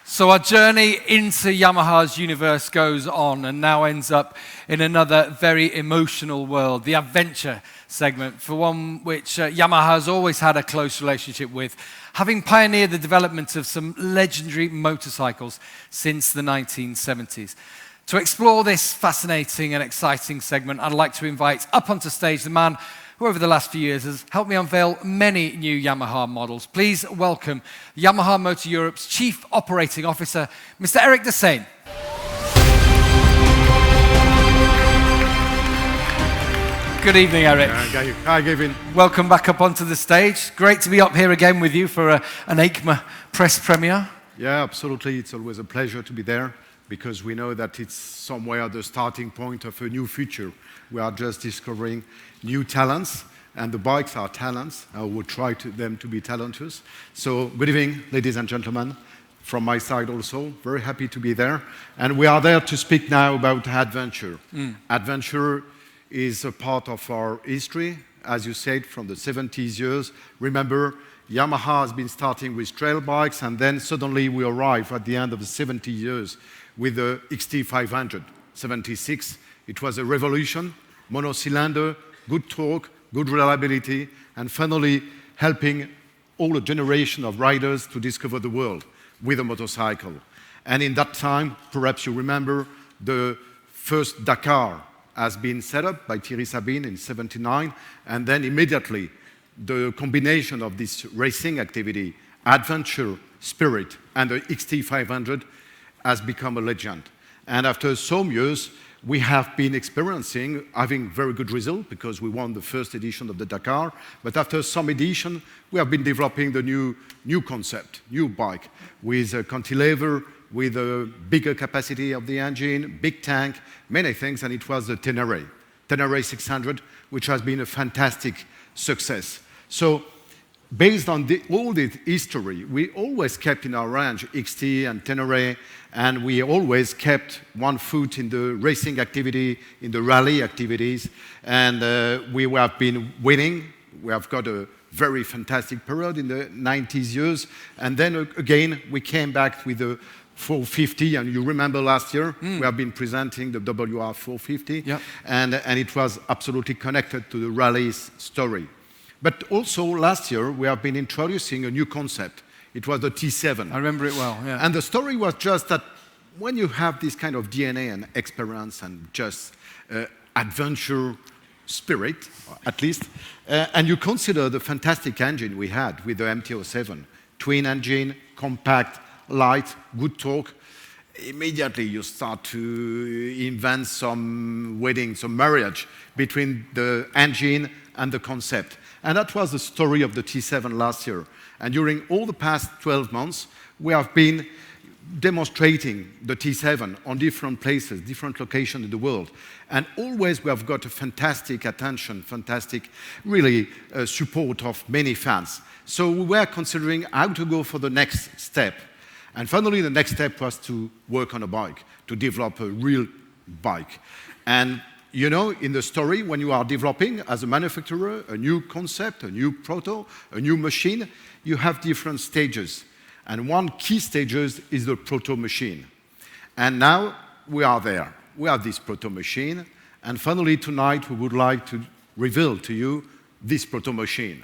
So our journey into Yamaha's universe goes on and now ends up in another very emotional world, the adventure segment, for one which Yamaha has always had a close relationship with, having pioneered the development of some legendary motorcycles since the 1970s. To explore this fascinating and exciting segment, I'd like to invite up onto stage the man who over the last few years has helped me unveil many new Yamaha models. Please welcome Yamaha Motor Europe's Chief Operating Officer, Mr. Eric Desain. Good evening, Eric. Hi, Kevin. Welcome back up onto the stage. Great to be up here again with you for an EICMA press premiere. Yeah, absolutely. It's always a pleasure to be there because we know that it's somewhere the starting point of a new future. We are just discovering new talents, and the bikes are talents. I will try them to be talentless. So, good evening, ladies and gentlemen. From my side also, very happy to be there. And we are there to speak now about adventure. Adventure is a part of our history, as you said, from the 70s years. Remember, Yamaha has been starting with trail bikes, and then suddenly we arrive at the end of the 70 years with the XT500. 76, it was a revolution, monocylinder, good torque, good reliability, and finally helping all a generation of riders to discover the world with a motorcycle. And in that time, perhaps you remember, the first Dakar has been set up by Thierry Sabine in 79, and then immediately the combination of this racing activity, adventure, spirit, and the XT500 has become a legend. And after some years, we have been experiencing having very good results because we won the first edition of the Dakar. But after some edition, we have been developing the new concept, new bike with a cantilever, with a bigger capacity of the engine, big tank, many things, and it was the Premiére 600, which has been a fantastic success. So, based on all the history, we always kept in our range XT and Premiére, and we always kept one foot in the racing activity, in the rally activities, and we have been winning. We have got a very fantastic period in the 90s years, and then again, we came back with the 450, and you remember last year, we have been presenting the WR 450, and it was absolutely connected to the rally's story. But also last year, we have been introducing a new concept. It was the T7. I remember it well, yeah. And the story was just that when you have this kind of DNA and experience and just adventure spirit, at least, and you consider the fantastic engine we had with the MT-07, twin engine, compact, light, good torque, immediately you start to invent some wedding, some marriage between the engine and the concept. And that was the story of the T7 last year. And during all the past 12 months, we have been demonstrating the T7 on different places, different locations in the world. And always we have got a fantastic attention, fantastic, really support of many fans. So we were considering how to go for the next step. And finally, the next step was to work on a bike, to develop a real bike. And you know, in the story, when you are developing as a manufacturer a new concept, a new proto, a new machine, you have different stages. And one key stage is the proto machine. And now we are there. We have this proto machine. And finally, tonight, we would like to reveal to you this proto machine.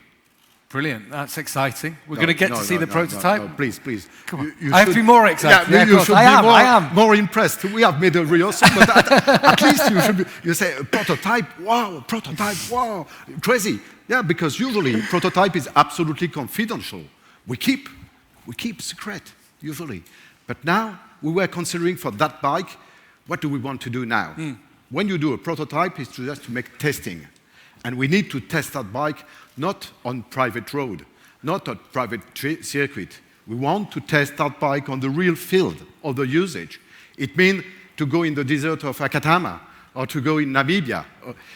Brilliant, that's exciting. We're going to get to see the prototype. No, please, please. Come on. I have to be more excited. Yeah, you should I be more impressed. We have made a rehearsal, but at least you should be, you say, a prototype, wow, crazy. Yeah, because usually prototype is absolutely confidential. We keep secret, usually. But now, we were considering for that bike, what do we want to do now? When you do a prototype, it's just to make testing. And we need to test that bike not on private road, not on private circuit. We want to test that bike on the real field of the usage. It means to go in the desert of Akatama or to go in Namibia.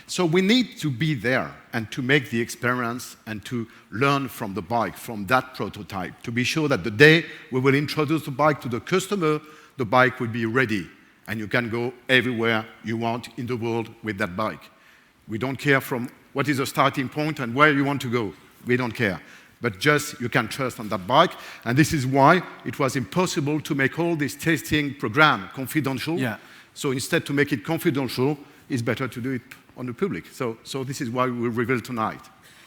So we need to be there and to make the experience and to learn from the bike, from that prototype, to be sure that the day we will introduce the bike to the customer, the bike will be ready and you can go everywhere you want in the world with that bike. We don't care from what is the starting point and where you want to go. We don't care. But just you can trust on that bike. And this is why it was impossible to make all this testing program confidential. Yeah. So instead to make it confidential, it's better to do it on the public. So this is why we will reveal tonight.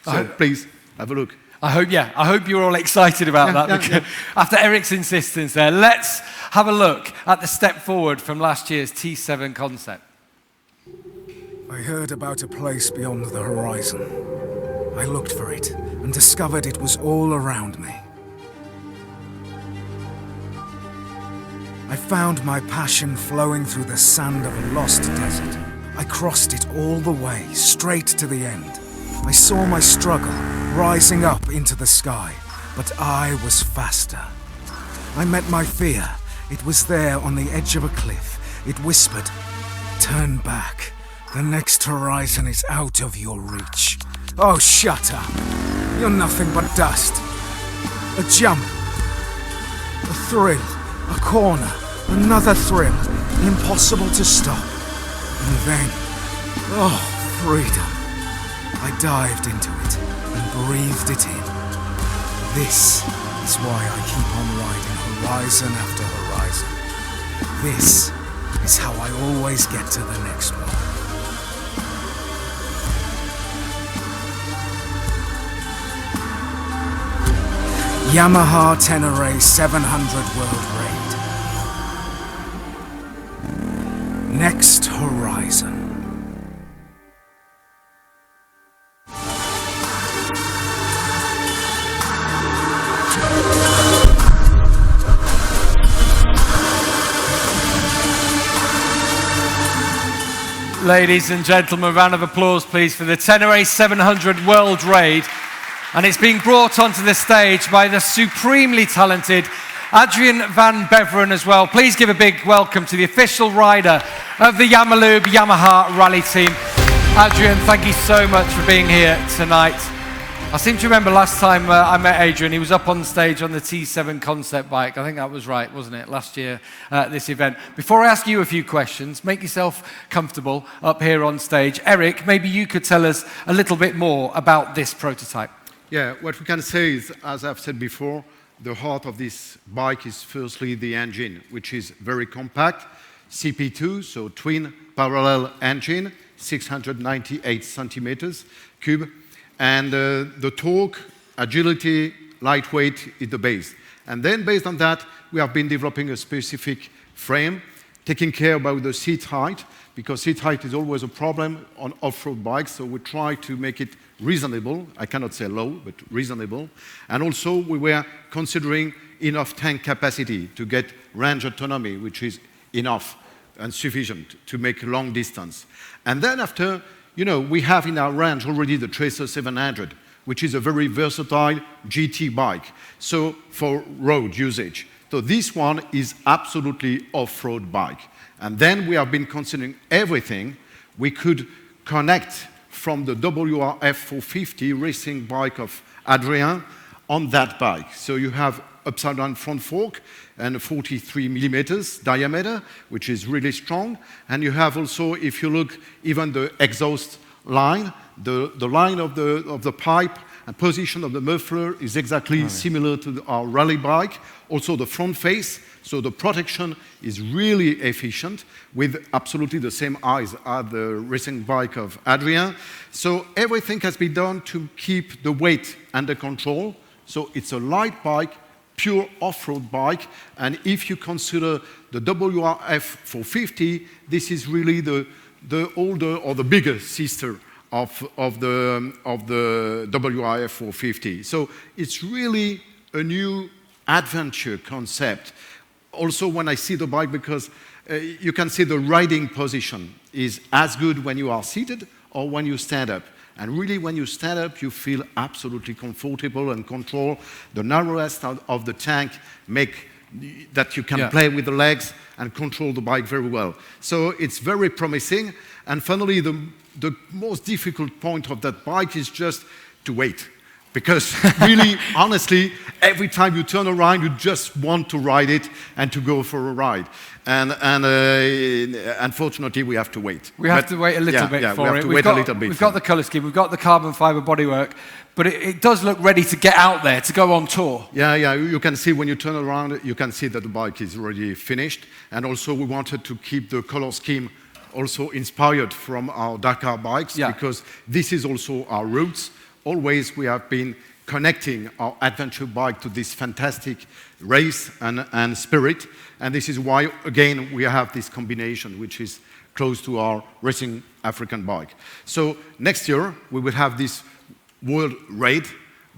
So please have a look. I hope you're all excited about that. Because after Eric's insistence there, let's have a look at the step forward from last year's T7 concept. I heard about a place beyond the horizon. I looked for it and discovered it was all around me. I found my passion flowing through the sand of a lost desert. I crossed it all the way, straight to the end. I saw my struggle rising up into the sky, but I was faster. I met my fear. It was there on the edge of a cliff. It whispered, "Turn back. The next horizon is out of your reach." Oh, shut up. You're nothing but dust. A jump. A thrill. A corner. Another thrill. Impossible to stop. And then, oh, freedom. I dived into it and breathed it in. This is why I keep on riding horizon after horizon. This is how I always get to the next one. Yamaha Premiére 700 World Raid. Next horizon. Ladies and gentlemen, round of applause please for the Premiére 700 World Raid. And it's being brought onto the stage by the supremely talented Adrian van Beveren as well. Please give a big welcome to the official rider of the Yamaha Rally Team. Adrian, thank you so much for being here tonight. I seem to remember last time I met Adrian, he was up on stage on the T7 concept bike. I think that was right, wasn't it, last year at this event. Before I ask you a few questions, make yourself comfortable up here on stage. Eric, maybe you could tell us a little bit more about this prototype. Yeah, what we can say is, as I've said before, the heart of this bike is firstly the engine, which is very compact, CP2, so twin parallel engine, 698 centimeters cube, and the torque, agility, lightweight is the base. And then based on that, we have been developing a specific frame, taking care about the seat height, because seat height is always a problem on off-road bikes, so we try to make it reasonable. I cannot say low, but reasonable. And also, we were considering enough tank capacity to get range autonomy, which is enough and sufficient to make long distance. And then after, you know, we have in our range already the Tracer 700, which is a very versatile GT bike, so for road usage. So this one is absolutely off-road bike. And then we have been considering everything we could connect from the WRF 450 racing bike of Adrien on that bike. So you have upside-down front fork and 43 millimeters diameter, which is really strong. And you have also, if you look, even the exhaust line, the line of the pipe and position of the muffler is exactly similar to our rally bike. Also the front face, so the protection is really efficient with absolutely the same eyes as the racing bike of Adrien. So everything has been done to keep the weight under control. So it's a light bike, pure off-road bike. And if you consider the WRF 450, this is really the older or the bigger sister of the WRF 450. So it's really a new adventure concept. Also, when I see the bike, because you can see the riding position is as good when you are seated or when you stand up. And really, when you stand up, you feel absolutely comfortable and control. The narrowest of the tank make that you can play with the legs and control the bike very well. So it's very promising. And finally, the most difficult point of that bike is just to wait. Because really, honestly, every time you turn around, you just want to ride it and to go for a ride. And unfortunately, we have to wait. We have to wait a little bit for it. We've got the colour scheme, we've got the carbon fibre bodywork, but it does look ready to get out there, to go on tour. Yeah, you can see when you turn around, you can see that the bike is already finished. And also, we wanted to keep the colour scheme also inspired from our Dakar bikes, because this is also our roots. Always we have been connecting our adventure bike to this fantastic race and spirit. And this is why, again, we have this combination, which is close to our racing African bike. So next year, we will have this World Raid,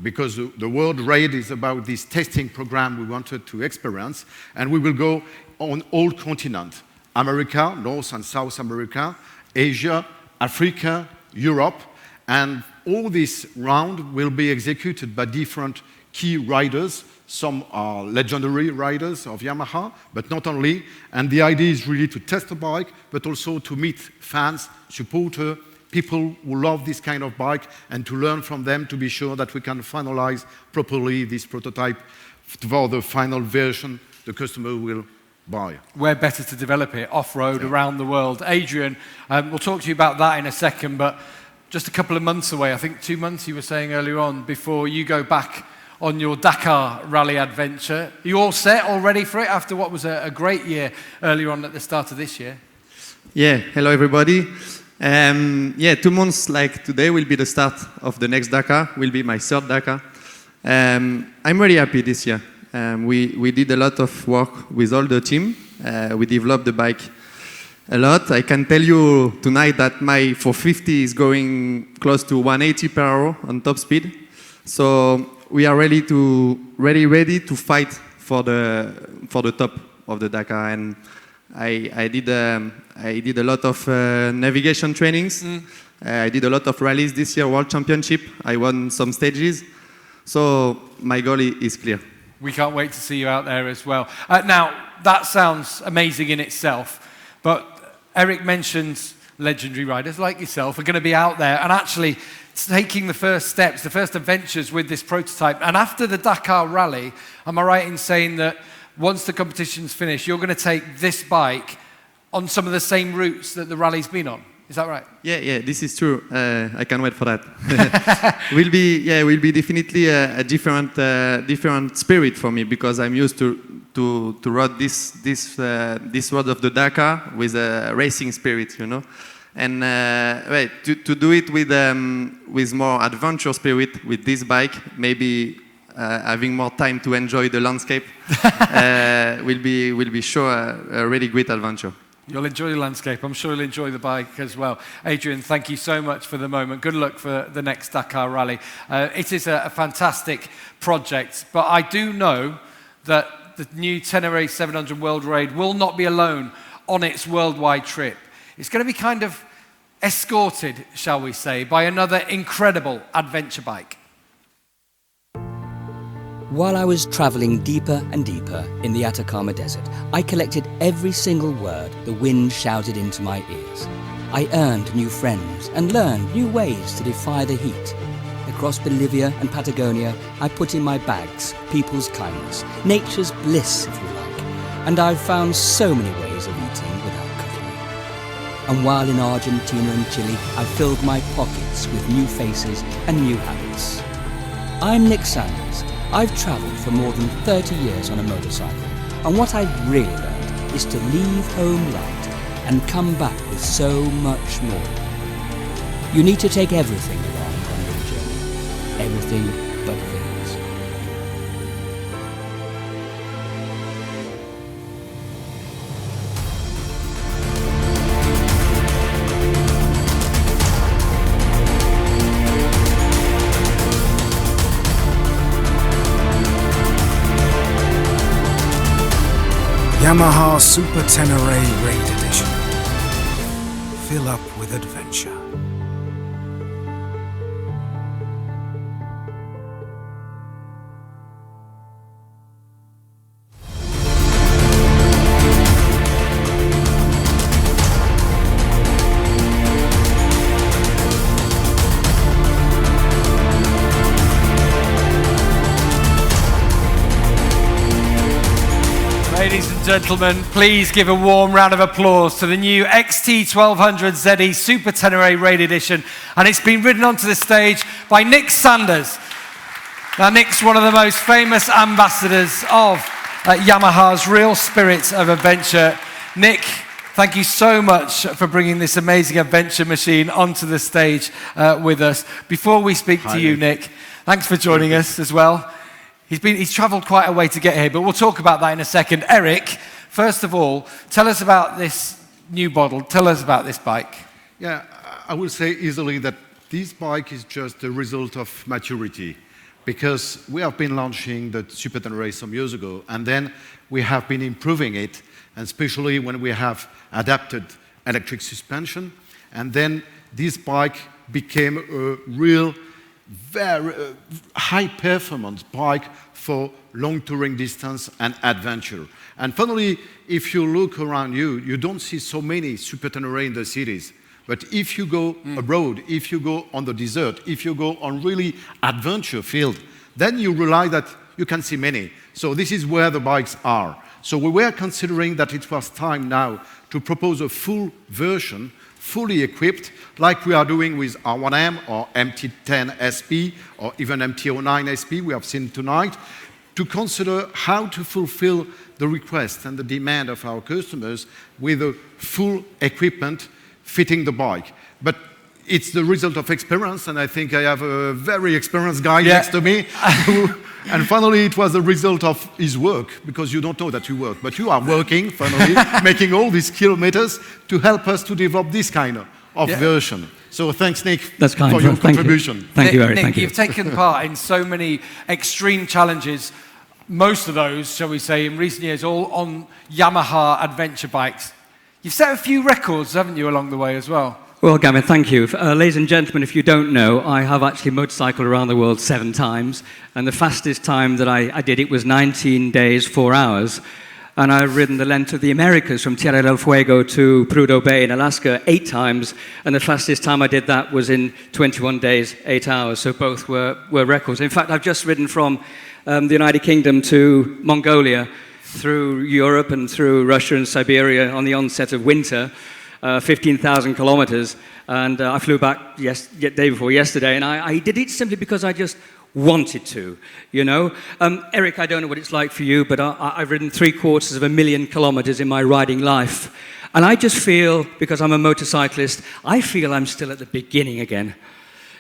because the World Raid is about this testing program we wanted to experience. And we will go on all continents: America, North and South America, Asia, Africa, Europe. And all this round will be executed by different key riders, Some are legendary riders of Yamaha, but not only. And the idea is really to test the bike, but also to meet fans, supporters, people who love this kind of bike, and to learn from them to be sure that we can finalize properly this prototype for the final version the customer will buy. Where better to develop it, off-road, around the world. Adrian, we'll talk to you about that in a second, but just a couple of months away, I think 2 months you were saying earlier on, before you go back on your Dakar rally adventure. Are you all set, all ready for it, after what was a great year earlier on at the start of this year? Yeah, hello everybody. 2 months like today will be the start of the next Dakar, will be my third Dakar. I'm really happy this year. We did a lot of work with all the team. We developed the bike a lot. I can tell you tonight that my 450 is going close to 180 per hour on top speed. So we are ready to fight for the top of the Dakar. And I did a lot of navigation trainings. I did a lot of rallies this year, World Championship. I won some stages. So my goal is clear. We can't wait to see you out there as well. Now, that sounds amazing in itself, but Eric mentions legendary riders like yourself are going to be out there and actually taking the first steps, the first adventures with this prototype. And after the Dakar Rally, am I right in saying that once the competition's finished, you're going to take this bike on some of the same routes that the rally's been on? Is that right? Yeah, this is true. I can't wait for that. will be definitely a different spirit for me, because I'm used to ride this road of the Dakar with a racing spirit, you know. And to do it with more adventure spirit with this bike, maybe having more time to enjoy the landscape will be sure a really great adventure. You'll enjoy the landscape. I'm sure you'll enjoy the bike as well. Adrian, thank you so much for the moment. Good luck for the next Dakar Rally. It is a fantastic project, but I do know that the new Premiére 700 World Raid will not be alone on its worldwide trip. It's going to be kind of escorted, shall we say, by another incredible adventure bike. While I was traveling deeper and deeper in the Atacama Desert, I collected every single word the wind shouted into my ears. I earned new friends and learned new ways to defy the heat. Across Bolivia and Patagonia, I put in my bags people's kindness, nature's bliss, if you like, and I've found so many ways of eating without cutlery. And while in Argentina and Chile, I filled my pockets with new faces and new habits. I'm Nick Sanders. I've travelled for more than 30 years on a motorcycle, and what I've really learned is to leave home light and come back with so much more. You need to take everything along on your journey, everything but things. Yamaha Super Premiere Raid Edition. Fill up with adventure. Ladies and gentlemen, please give a warm round of applause to the new XT1200ZE Super Premiere Raid Edition. And it's been ridden onto the stage by Nick Sanders. Now, Nick's one of the most famous ambassadors of Yamaha's real spirit of adventure. Nick, thank you so much for bringing this amazing adventure machine onto the stage with us. Before we speak to you, Nick, thanks for joining us as well. He's travelled quite a way to get here, but we'll talk about that in a second. Eric, first of all, tell us about this new model. Tell us about this bike. Yeah, I will say easily that this bike is just a result of maturity, because we have been launching the Super Premiere some years ago, and then we have been improving it, and especially when we have adapted electric suspension, and then this bike became a real very high performance bike for long touring distance and adventure. And finally, if you look around you, you don't see so many supertenere in the cities. But if you go abroad, if you go on the desert, if you go on really adventure field, then you realize that you can see many. So this is where the bikes are. So we were considering that it was time now to propose a full version, fully equipped, like we are doing with R1M or MT10 SP or even MT09 SP we have seen tonight, to consider how to fulfill the request and the demand of our customers with a full equipment fitting the bike. But it's the result of experience, and I think I have a very experienced guy next to me. And finally, it was the result of his work, because you don't know that you work, but you are working, finally, making all these kilometers to help us to develop this kind of version. So thanks, Nick, for your contribution. Thank you, Nick, you've taken part in so many extreme challenges, most of those, shall we say, in recent years, all on Yamaha adventure bikes. You've set a few records, haven't you, along the way as well? Well, Gavin, thank you. Ladies and gentlemen, if you don't know, I have actually motorcycled around the world 7 times, and the fastest time that I did it was 19 days, 4 hours. And I've ridden the length of the Americas from Tierra del Fuego to Prudhoe Bay in Alaska 8 times, and the fastest time I did that was in 21 days, 8 hours, so both were records. In fact, I've just ridden from the United Kingdom to Mongolia, through Europe and through Russia and Siberia on the onset of winter, 15,000 kilometers, and I flew back the day before yesterday, and I did it simply because I just wanted to, you know. Eric, I don't know what it's like for you, but I've ridden 750,000 kilometers in my riding life, and I just feel, because I'm a motorcyclist, I feel I'm still at the beginning again.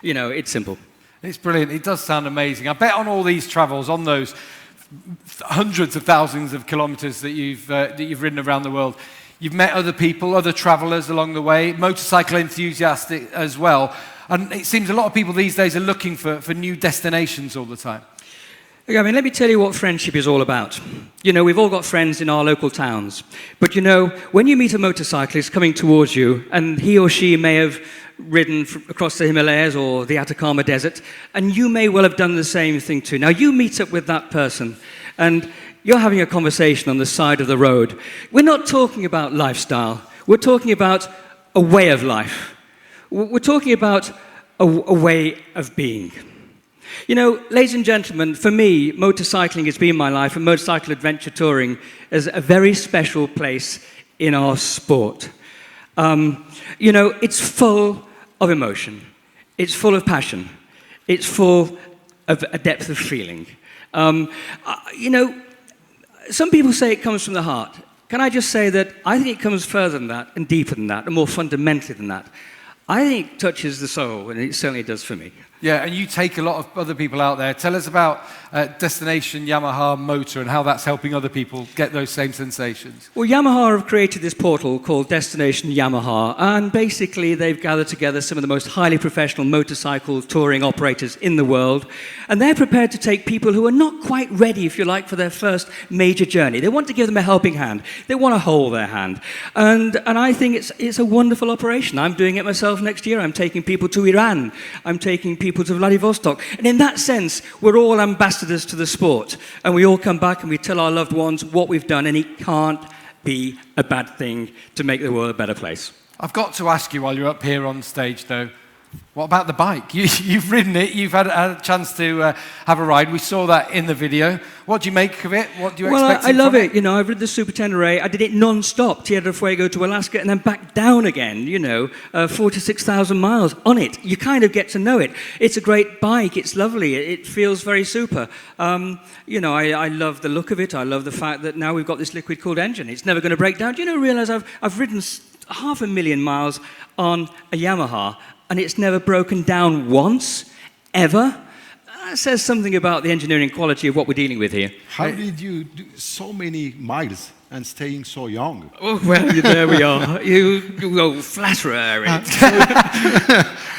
You know, it's simple. It's brilliant. It does sound amazing. I bet on all these travels, on those hundreds of thousands of kilometers that you've ridden around the world, you've met other people, other travelers along the way, motorcycle enthusiasts as well. And it seems a lot of people these days are looking for new destinations all the time. I mean, let me tell you what friendship is all about. You know, we've all got friends in our local towns. But you know, when you meet a motorcyclist coming towards you, and he or she may have ridden across the Himalayas or the Atacama Desert, and you may well have done the same thing too. Now, you meet up with that person, and you're having a conversation on the side of the road. We're not talking about lifestyle. We're talking about a way of life. We're talking about a way of being. You know, ladies and gentlemen, for me, motorcycling has been my life, and motorcycle adventure touring is a very special place in our sport. You know, it's full of emotion. It's full of passion. It's full of a depth of feeling. You know, some people say it comes from the heart. Can I just say that I think it comes further than that, and deeper than that, and more fundamentally than that. I think it touches the soul, and it certainly does for me. Yeah, and you take a lot of other people out there. Tell us about Destination Yamaha Motor and how that's helping other people get those same sensations. Well, Yamaha have created this portal called Destination Yamaha, and basically they've gathered together some of the most highly professional motorcycle touring operators in the world, and they're prepared to take people who are not quite ready, if you like, for their first major journey. They want to give them a helping hand. They want to hold their hand. And I think it's a wonderful operation. I'm doing it myself next year. I'm taking people to Iran. I'm taking people to Vladivostok. And in that sense, we're all ambassadors to the sport. And we all come back and we tell our loved ones what we've done, and it can't be a bad thing to make the world a better place. I've got to ask you while you're up here on stage, though, what about the bike? You've ridden it, you've had a chance to have a ride. We saw that in the video. What do you make of it? What do you expect? Well, I love it. You know, I've ridden the Super Tenere. I did it non-stop, Tierra del Fuego to Alaska, and then back down again, you know, 46,000 miles on it. You kind of get to know it. It's a great bike. It's lovely. It feels very super. You know, I love the look of it. I love the fact that now we've got this liquid-cooled engine. It's never going to break down. Do you know, realize I've ridden 500,000 miles on a Yamaha, and it's never broken down once, ever. That says something about the engineering quality of what we're dealing with here. How did you do so many miles and staying so young? Oh, well, there we are. You go flatterer, Eric.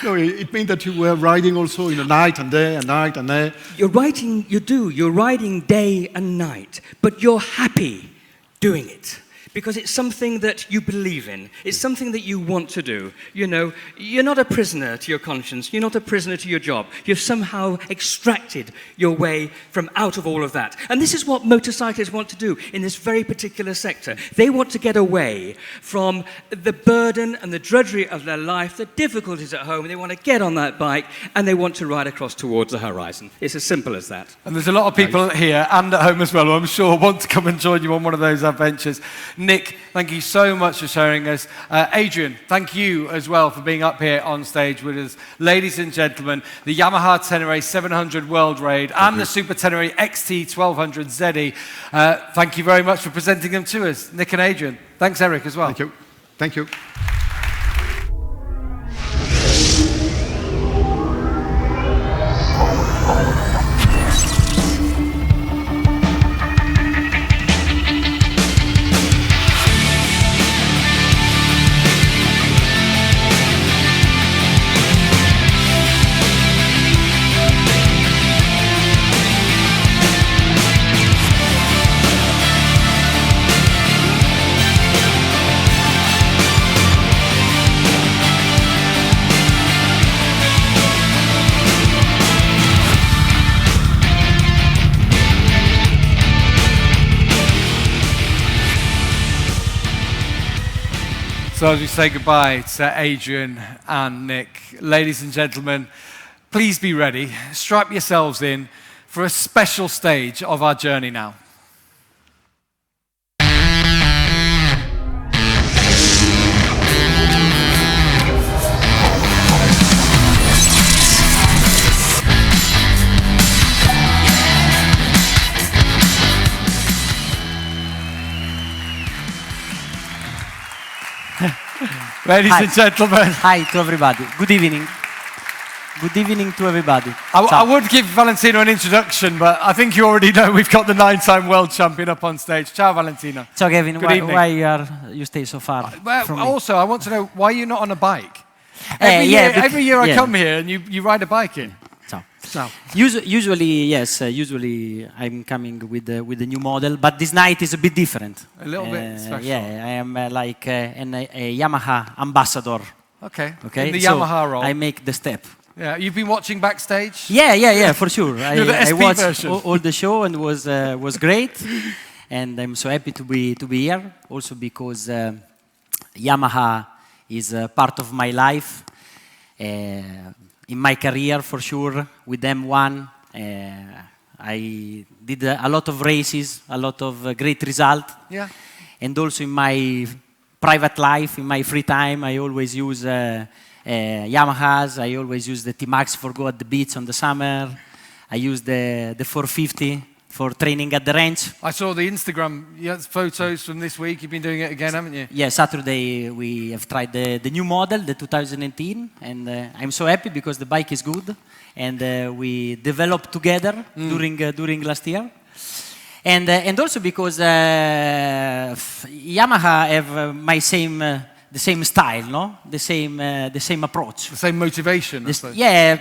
No, it means that you were riding also in the night and day and night and day. You're riding day and night, but you're happy doing it. because it's something that you believe in. It's something that you want to do. You know, you're not a prisoner to your conscience. You're not a prisoner to your job. You've somehow extracted your way from out of all of that. And this is what motorcyclists want to do in this very particular sector. They want to get away from the burden and the drudgery of their life, the difficulties at home. They want to get on that bike and they want to ride across towards the horizon. It's as simple as that. And there's a lot of people here and at home as well who I'm sure want to come and join you on one of those adventures. Nick, thank you so much for sharing us. Adrian, thank you as well for being up here on stage with us. Ladies and gentlemen, the Yamaha Tenere 700 World Raid and the Super Tenere XT 1200 ZE. Thank you very much for presenting them to us, Nick and Adrian. Thanks, Eric, as well. Thank you. Thank you. So as we say goodbye to Adrian and Nick, ladies and gentlemen, please be ready. Strap yourselves in for a special stage of our journey now. Ladies and gentlemen. Hi to everybody. Good evening. Good evening to everybody. I would give Valentino an introduction, but I think you already know we've got the 9-time world champion up on stage. Ciao, Valentino. Ciao, Kevin. Good evening. Why you stay so far from me? Also, I want to know why you're not on a bike. Every year I come here and you ride a bike in. Ciao. Usually, yes. Usually, I'm coming with the new model, but this night is a bit different. A little bit special. Yeah, I am like a Yamaha ambassador. Okay. In the so Yamaha role. I make the step. Yeah, you've been watching backstage. Yeah, for sure. I watched version. all the show and was great, and I'm so happy to be here. Also because Yamaha is a part of my life. In my career, for sure, with M1, I did a lot of races, a lot of great results. Yeah. And also in my private life, in my free time, I always use Yamahas. I always use the T-Max for go at the beach on the summer. I use the 450 for training at the range. I saw the Instagram photos from this week. You've been doing it again, haven't you? Yeah, Saturday we have tried the new model, the 2018, and I'm so happy because the bike is good, and we developed together during last year, and also because Yamaha have the same style, no? The same approach. The same motivation. Yeah.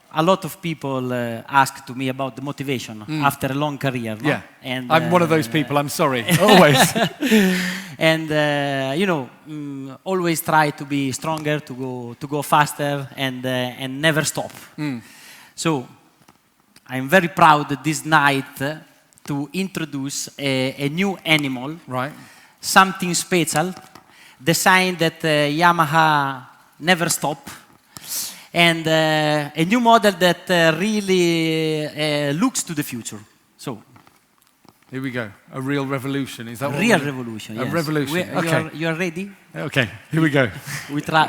A lot of people ask to me about the motivation after a long career. No? Yeah, and, I'm one of those people, I'm sorry, always. And, always try to be stronger, to go faster, and never stop. So, I'm very proud this night to introduce a new animal, right? Something special, designed that Yamaha never stop. And a new model that really looks to the future. So, here we go. A real revolution. Is that what real revolution? A yes. revolution. Okay. You are ready? Okay. Here we go. We try.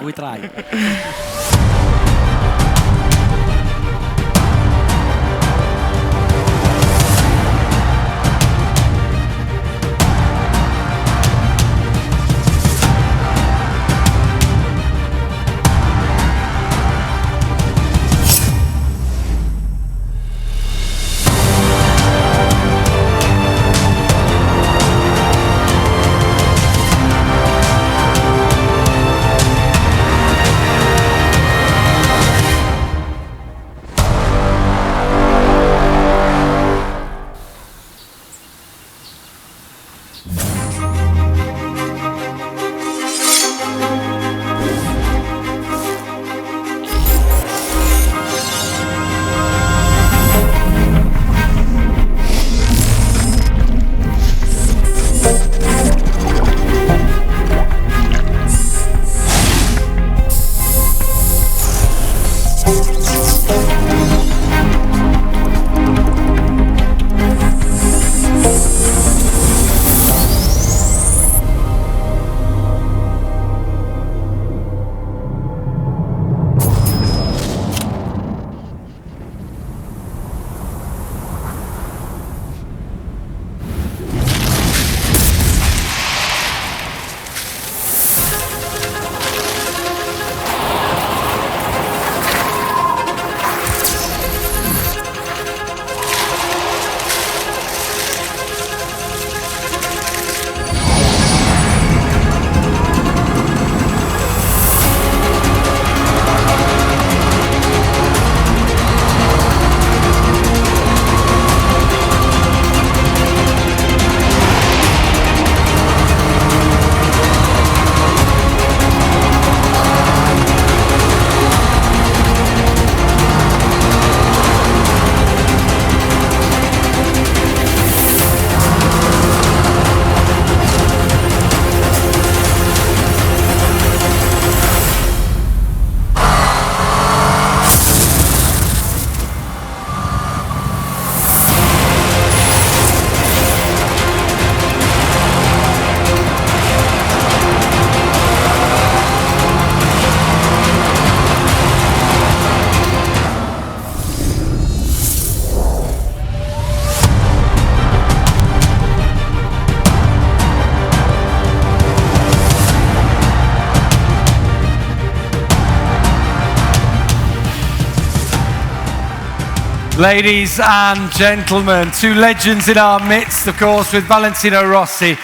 Ladies and gentlemen, two legends in our midst, of course, with Valentino Rossi.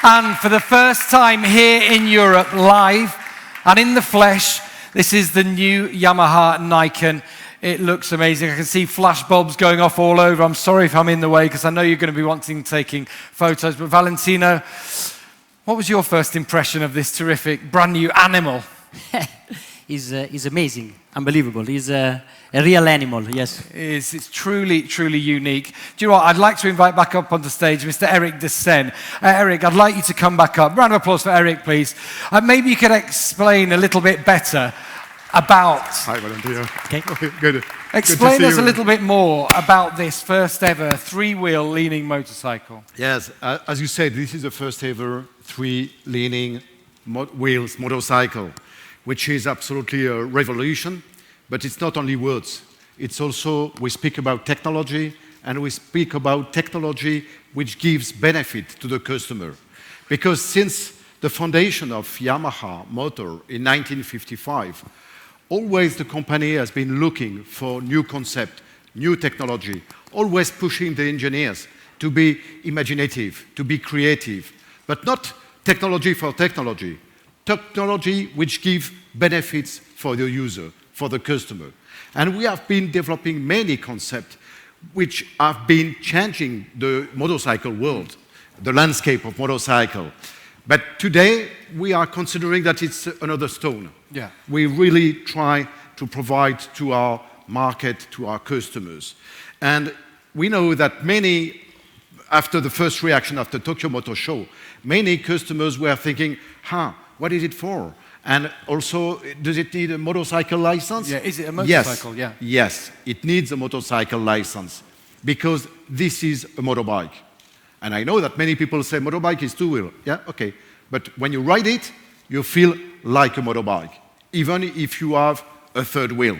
And for the first time here in Europe, live and in the flesh, this is the new Yamaha Niken. It looks amazing. I can see flash bulbs going off all over. I'm sorry if I'm in the way, because I know you're going to be wanting taking photos. But Valentino, what was your first impression of this terrific brand new animal? Is amazing, unbelievable. He's a real animal, yes. It's truly, truly unique. Do you know what? I'd like to invite back up on the stage Mr. Eric Dessen. Eric, I'd like you to come back up. Round of applause for Eric, please. Maybe you could explain a little bit better about... Hi, Valentino. Okay. Good. Explain us a little bit more about this first ever three-wheel leaning motorcycle. Yes, as you said, this is the first ever three-leaning wheels motorcycle, which is absolutely a revolution. But it's not only words. It's also, we speak about technology, and we speak about technology which gives benefit to the customer. Because since the foundation of Yamaha Motor in 1955, always the company has been looking for new concept, new technology, always pushing the engineers to be imaginative, to be creative, but not technology for technology. Technology which gives benefits for the user, for the customer. And we have been developing many concepts which have been changing the motorcycle world, the landscape of motorcycle. But today, we are considering that it's another stone. Yeah. We really try to provide to our market, to our customers. And we know that many, after the first reaction after Tokyo Motor Show, many customers were thinking, what is it for? And also, does it need a motorcycle license? Yeah, is it a motorcycle? Yes. Yes, it needs a motorcycle license because this is a motorbike. And I know that many people say motorbike is two-wheel. Yeah, okay. But when you ride it, you feel like a motorbike, even if you have a third wheel.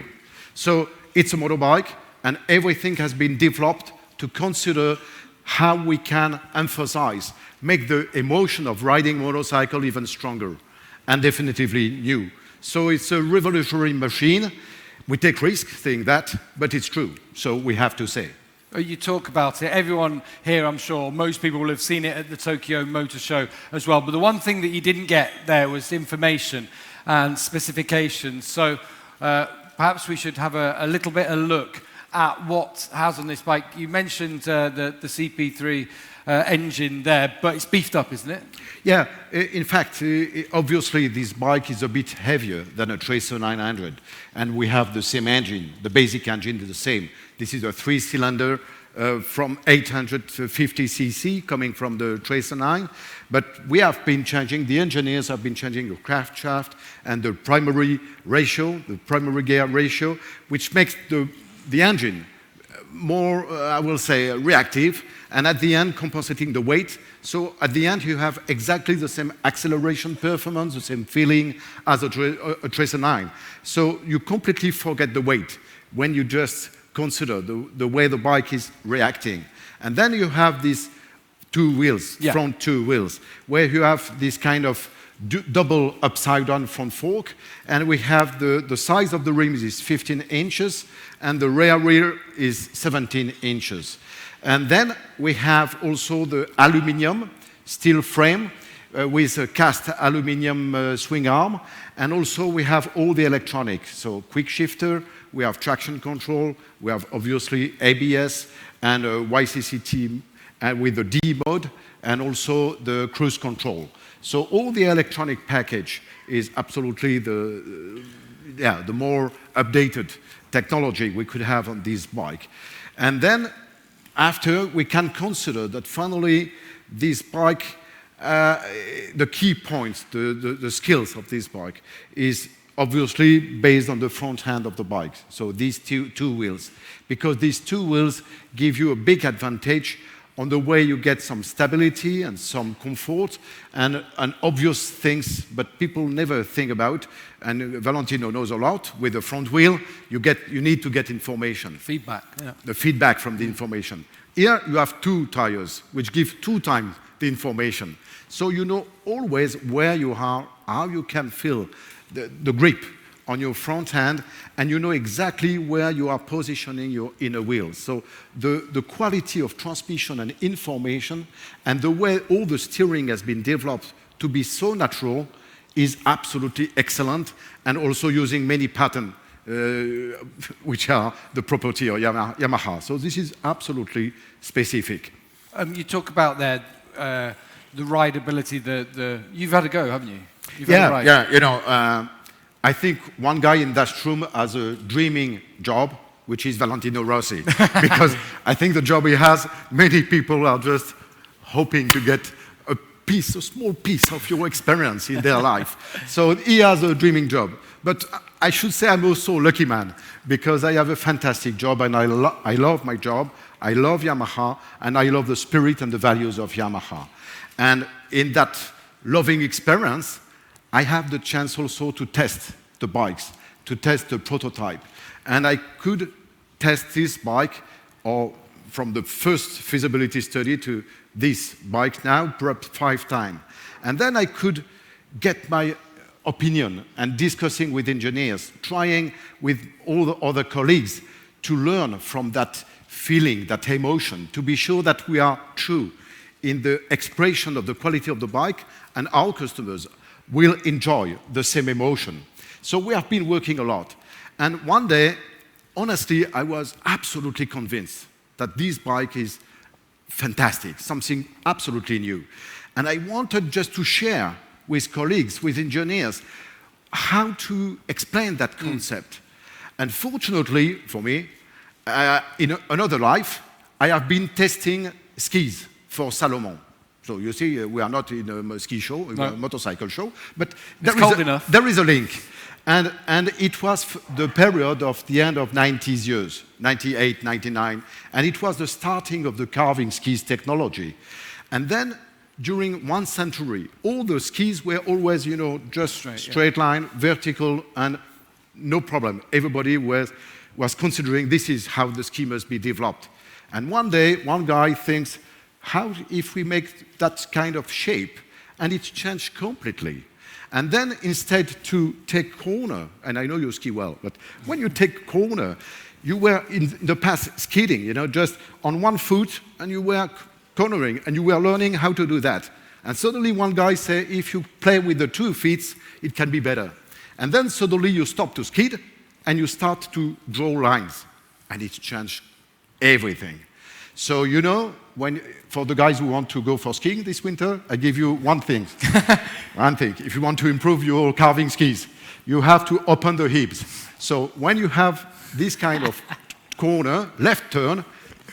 So it's a motorbike, and everything has been developed to consider how we can emphasize, make the emotion of riding motorcycle even stronger. And definitively new. So it's a revolutionary machine. We take risks saying that, but it's true. So we have to say. You talk about it. Everyone here, I'm sure, most people will have seen it at the Tokyo Motor Show as well. But the one thing that you didn't get there was information and specifications. So perhaps we should have a little bit of a look at what has on this bike. You mentioned the CP3 engine there, but it's beefed up, isn't it? Yeah, in fact, obviously this bike is a bit heavier than a Tracer 900, and we have the same engine, the basic engine is the same. This is a three-cylinder from 850 cc coming from the Tracer 9, but we have been changing, the engineers have been changing the crankshaft and the primary ratio, the primary gear ratio, which makes the engine more, I will say, reactive, and at the end compensating the weight. So at the end you have exactly the same acceleration performance, the same feeling as a Tracer 9. So you completely forget the weight when you just consider the way the bike is reacting. And then you have these two wheels, front two wheels, where you have this kind of double upside-down front fork, and we have the size of the rims is 15 inches, and the rear is 17 inches. And then we have also the aluminum steel frame with a cast aluminum swing arm, and also we have all the electronics, so quick shifter, we have traction control, we have obviously ABS and YCCT with the D mode, and also the cruise control. So all the electronic package is absolutely the more updated technology we could have on this bike. And then after, we can consider that finally this bike, the key points, the skills of this bike is obviously based on the front end of the bike. So these two wheels, because these two wheels give you a big advantage on the way you get some stability and some comfort and obvious things, but people never think about, and Valentino knows a lot, with the front wheel, you need to get information. Feedback, yeah. The feedback from the information. Here you have two tires, which give 2 times the information. So you know always where you are, how you can feel the grip on your front end, and you know exactly where you are positioning your inner wheel. So the quality of transmission and information and the way all the steering has been developed to be so natural is absolutely excellent, and also using many patterns which are the property of Yamaha. So this is absolutely specific. You talk about there the rideability. You've had a go, haven't you? You've Yeah, had a ride. yeah. You know, I think one guy in that room has a dreaming job, which is Valentino Rossi, because I think the job he has, many people are just hoping to get a small piece of your experience in their life. So he has a dreaming job. But I should say I'm also a lucky man, because I have a fantastic job, and I love my job. I love Yamaha, and I love the spirit and the values of Yamaha. And in that loving experience, I have the chance also to test the bikes, to test the prototype. And I could test this bike, or from the first feasibility study to this bike now, perhaps 5 times. And then I could get my opinion and discussing with engineers, trying with all the other colleagues to learn from that feeling, that emotion, to be sure that we are true in the expression of the quality of the bike, and our customers will enjoy the same emotion. So we have been working a lot. And one day, honestly, I was absolutely convinced that this bike is fantastic, something absolutely new. And I wanted just to share with colleagues, with engineers, how to explain that concept. And fortunately for me, in another life, I have been testing skis for Salomon. So you see, we are not in a ski show, a motorcycle show, but there is a link. And it was the period of the end of 90s years, 98, 99, and it was the starting of the carving skis technology. And then during 1 century, all the skis were always, you know, just straight line, vertical, and no problem. Everybody was considering this is how the ski must be developed. And one day, one guy thinks, how if we make that kind of shape? And it changed completely. And then instead to take corner, and I know you ski well, but when you take corner, you were in the past skidding, you know, just on one foot, and you were cornering, and you were learning how to do that. And suddenly one guy said, if you play with the 2 feet, it can be better. And then suddenly you stop to skid, and you start to draw lines. And it changed everything. So, you know, for the guys who want to go for skiing this winter, I give you one thing. One thing. If you want to improve your carving skis, you have to open the hips. So when you have this kind of corner, left turn,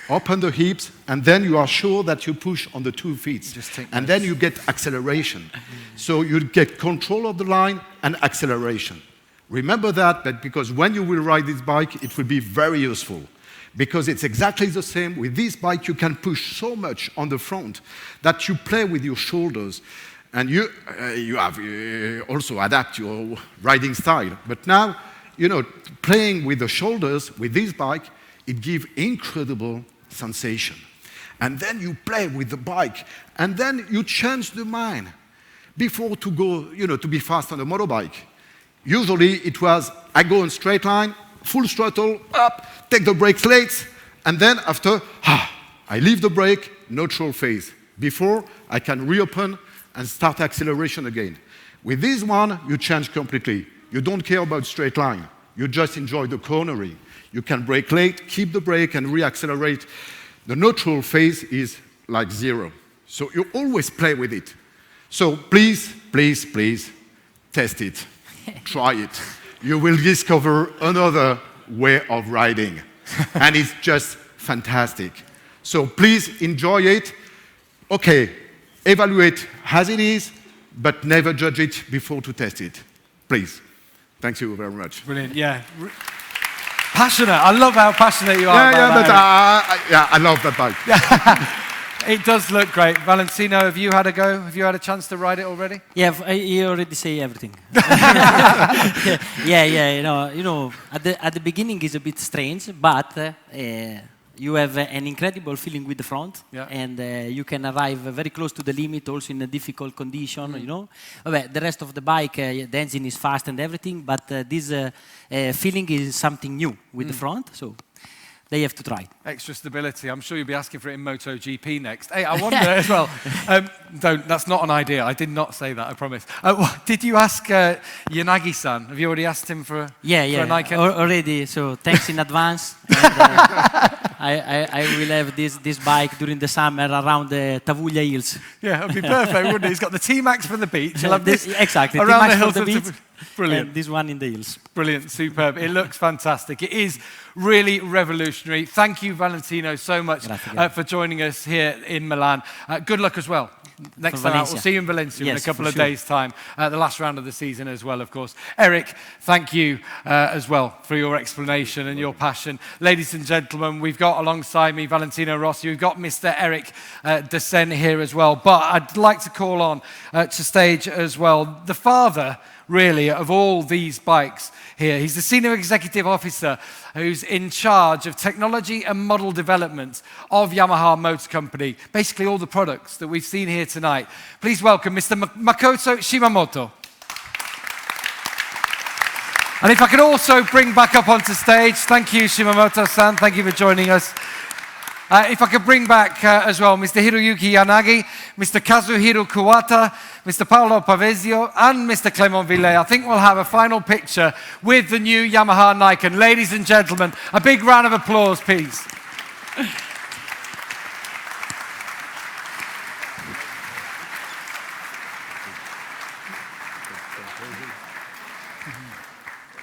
open the hips, and then you are sure that you push on the 2 feet. And then you get acceleration. So you get control of the line and acceleration. Remember that because when you will ride this bike, it will be very useful. Because it's exactly the same. With this bike, you can push so much on the front that you play with your shoulders. And you have also adapt your riding style. But now, you know, playing with the shoulders with this bike, it gives incredible sensation. And then you play with the bike, and then you change the mind. Before to go, you know, to be fast on a motorbike, usually it was, I go in straight line, full throttle, up, take the brakes late, and then after, I leave the brake, neutral phase. Before, I can reopen and start acceleration again. With this one, you change completely. You don't care about straight line. You just enjoy the cornering. You can brake late, keep the brake, and reaccelerate. The neutral phase is like 0. So you always play with it. So please, please, please, test it. Try it. You will discover another way of riding. And it's just fantastic. So please enjoy it. Okay, evaluate as it is, but never judge it before to test it. Please. Thank you very much. Brilliant, yeah. Passionate. I love how passionate you are. I love that bike. It does look great. Valentino, have you had a go? Have you had a chance to ride it already? Yeah, you already say everything. yeah. You know, at the beginning it's a bit strange, but you have an incredible feeling with the front, and you can arrive very close to the limit, also in a difficult condition, you know. The rest of the bike, the engine is fast and everything, but this feeling is something new with the front, so they have to try. Extra stability. I'm sure you'll be asking for it in MotoGP next. Hey, I wonder as well. That's not an idea. I did not say that, I promise. Did you ask Yanagi-san? Have you already asked him for a Niken? Already. So thanks in advance. And, I will have this bike during the summer around the Tavuglia Hills. Yeah, it'd be perfect, wouldn't it? He's got the T-Max for the beach. He'll have this exactly. around T-Max the hills for the beach. Brilliant. And this one in the hills. Brilliant, superb. It looks fantastic. It is really revolutionary. Thank you, Valentino, so much for joining us here in Milan. Good luck as well. Next time out, we'll see you in Valencia in a couple of days' time. The last round of the season as well, of course. Eric, thank you as well for your explanation and your passion. Ladies and gentlemen, we've got alongside me Valentino Rossi. We've got Mr. Eric Dessen here as well. But I'd like to call on to stage as well the father, really, of all these bikes here. He's the Senior Executive Officer who's in charge of technology and model development of Yamaha Motor Company, basically all the products that we've seen here tonight. Please welcome Mr. Makoto Shimamoto. And if I could also bring back up onto stage, thank you, Shimamoto-san, thank you for joining us. If I could bring back as well Mr. Hiroyuki Yanagi, Mr. Kazuhiro Kuwata, Mr. Paolo Pavezio, and Mr. Clement Villet. I think we'll have a final picture with the new Yamaha Niken. Ladies and gentlemen, a big round of applause, please.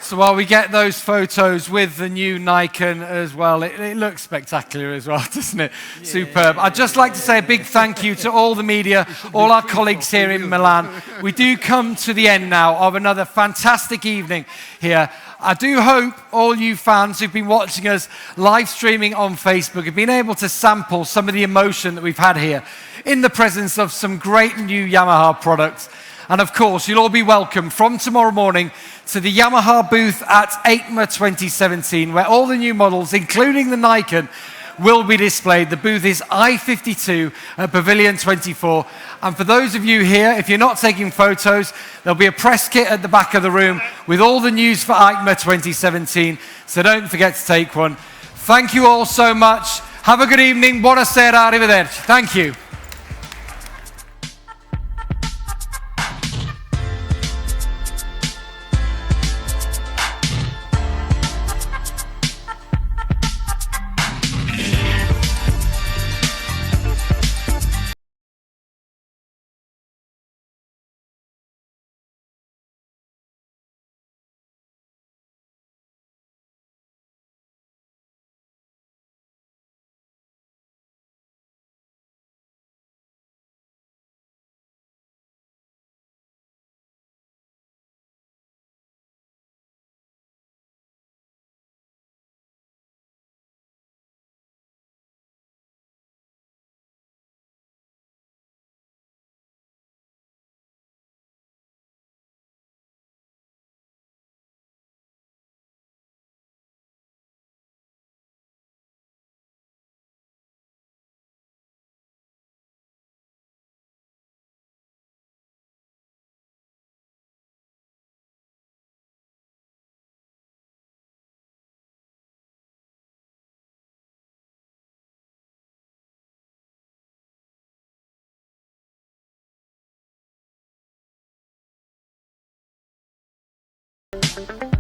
So while we get those photos with the new Niken as well, it looks spectacular as well, doesn't it? Yeah. Superb. I'd just like to say a big thank you to all the media, all our colleagues here in Milan. We do come to the end now of another fantastic evening here. I do hope all you fans who've been watching us live streaming on Facebook have been able to sample some of the emotion that we've had here in the presence of some great new Yamaha products. And of course, you'll all be welcome from tomorrow morning to the Yamaha booth at EICMA 2017, where all the new models, including the Niken, will be displayed. The booth is I-52 at Pavilion 24. And for those of you here, if you're not taking photos, there'll be a press kit at the back of the room with all the news for EICMA 2017. So don't forget to take one. Thank you all so much. Have a good evening. Buonasera. Arrivederci. Thank you. Thank you.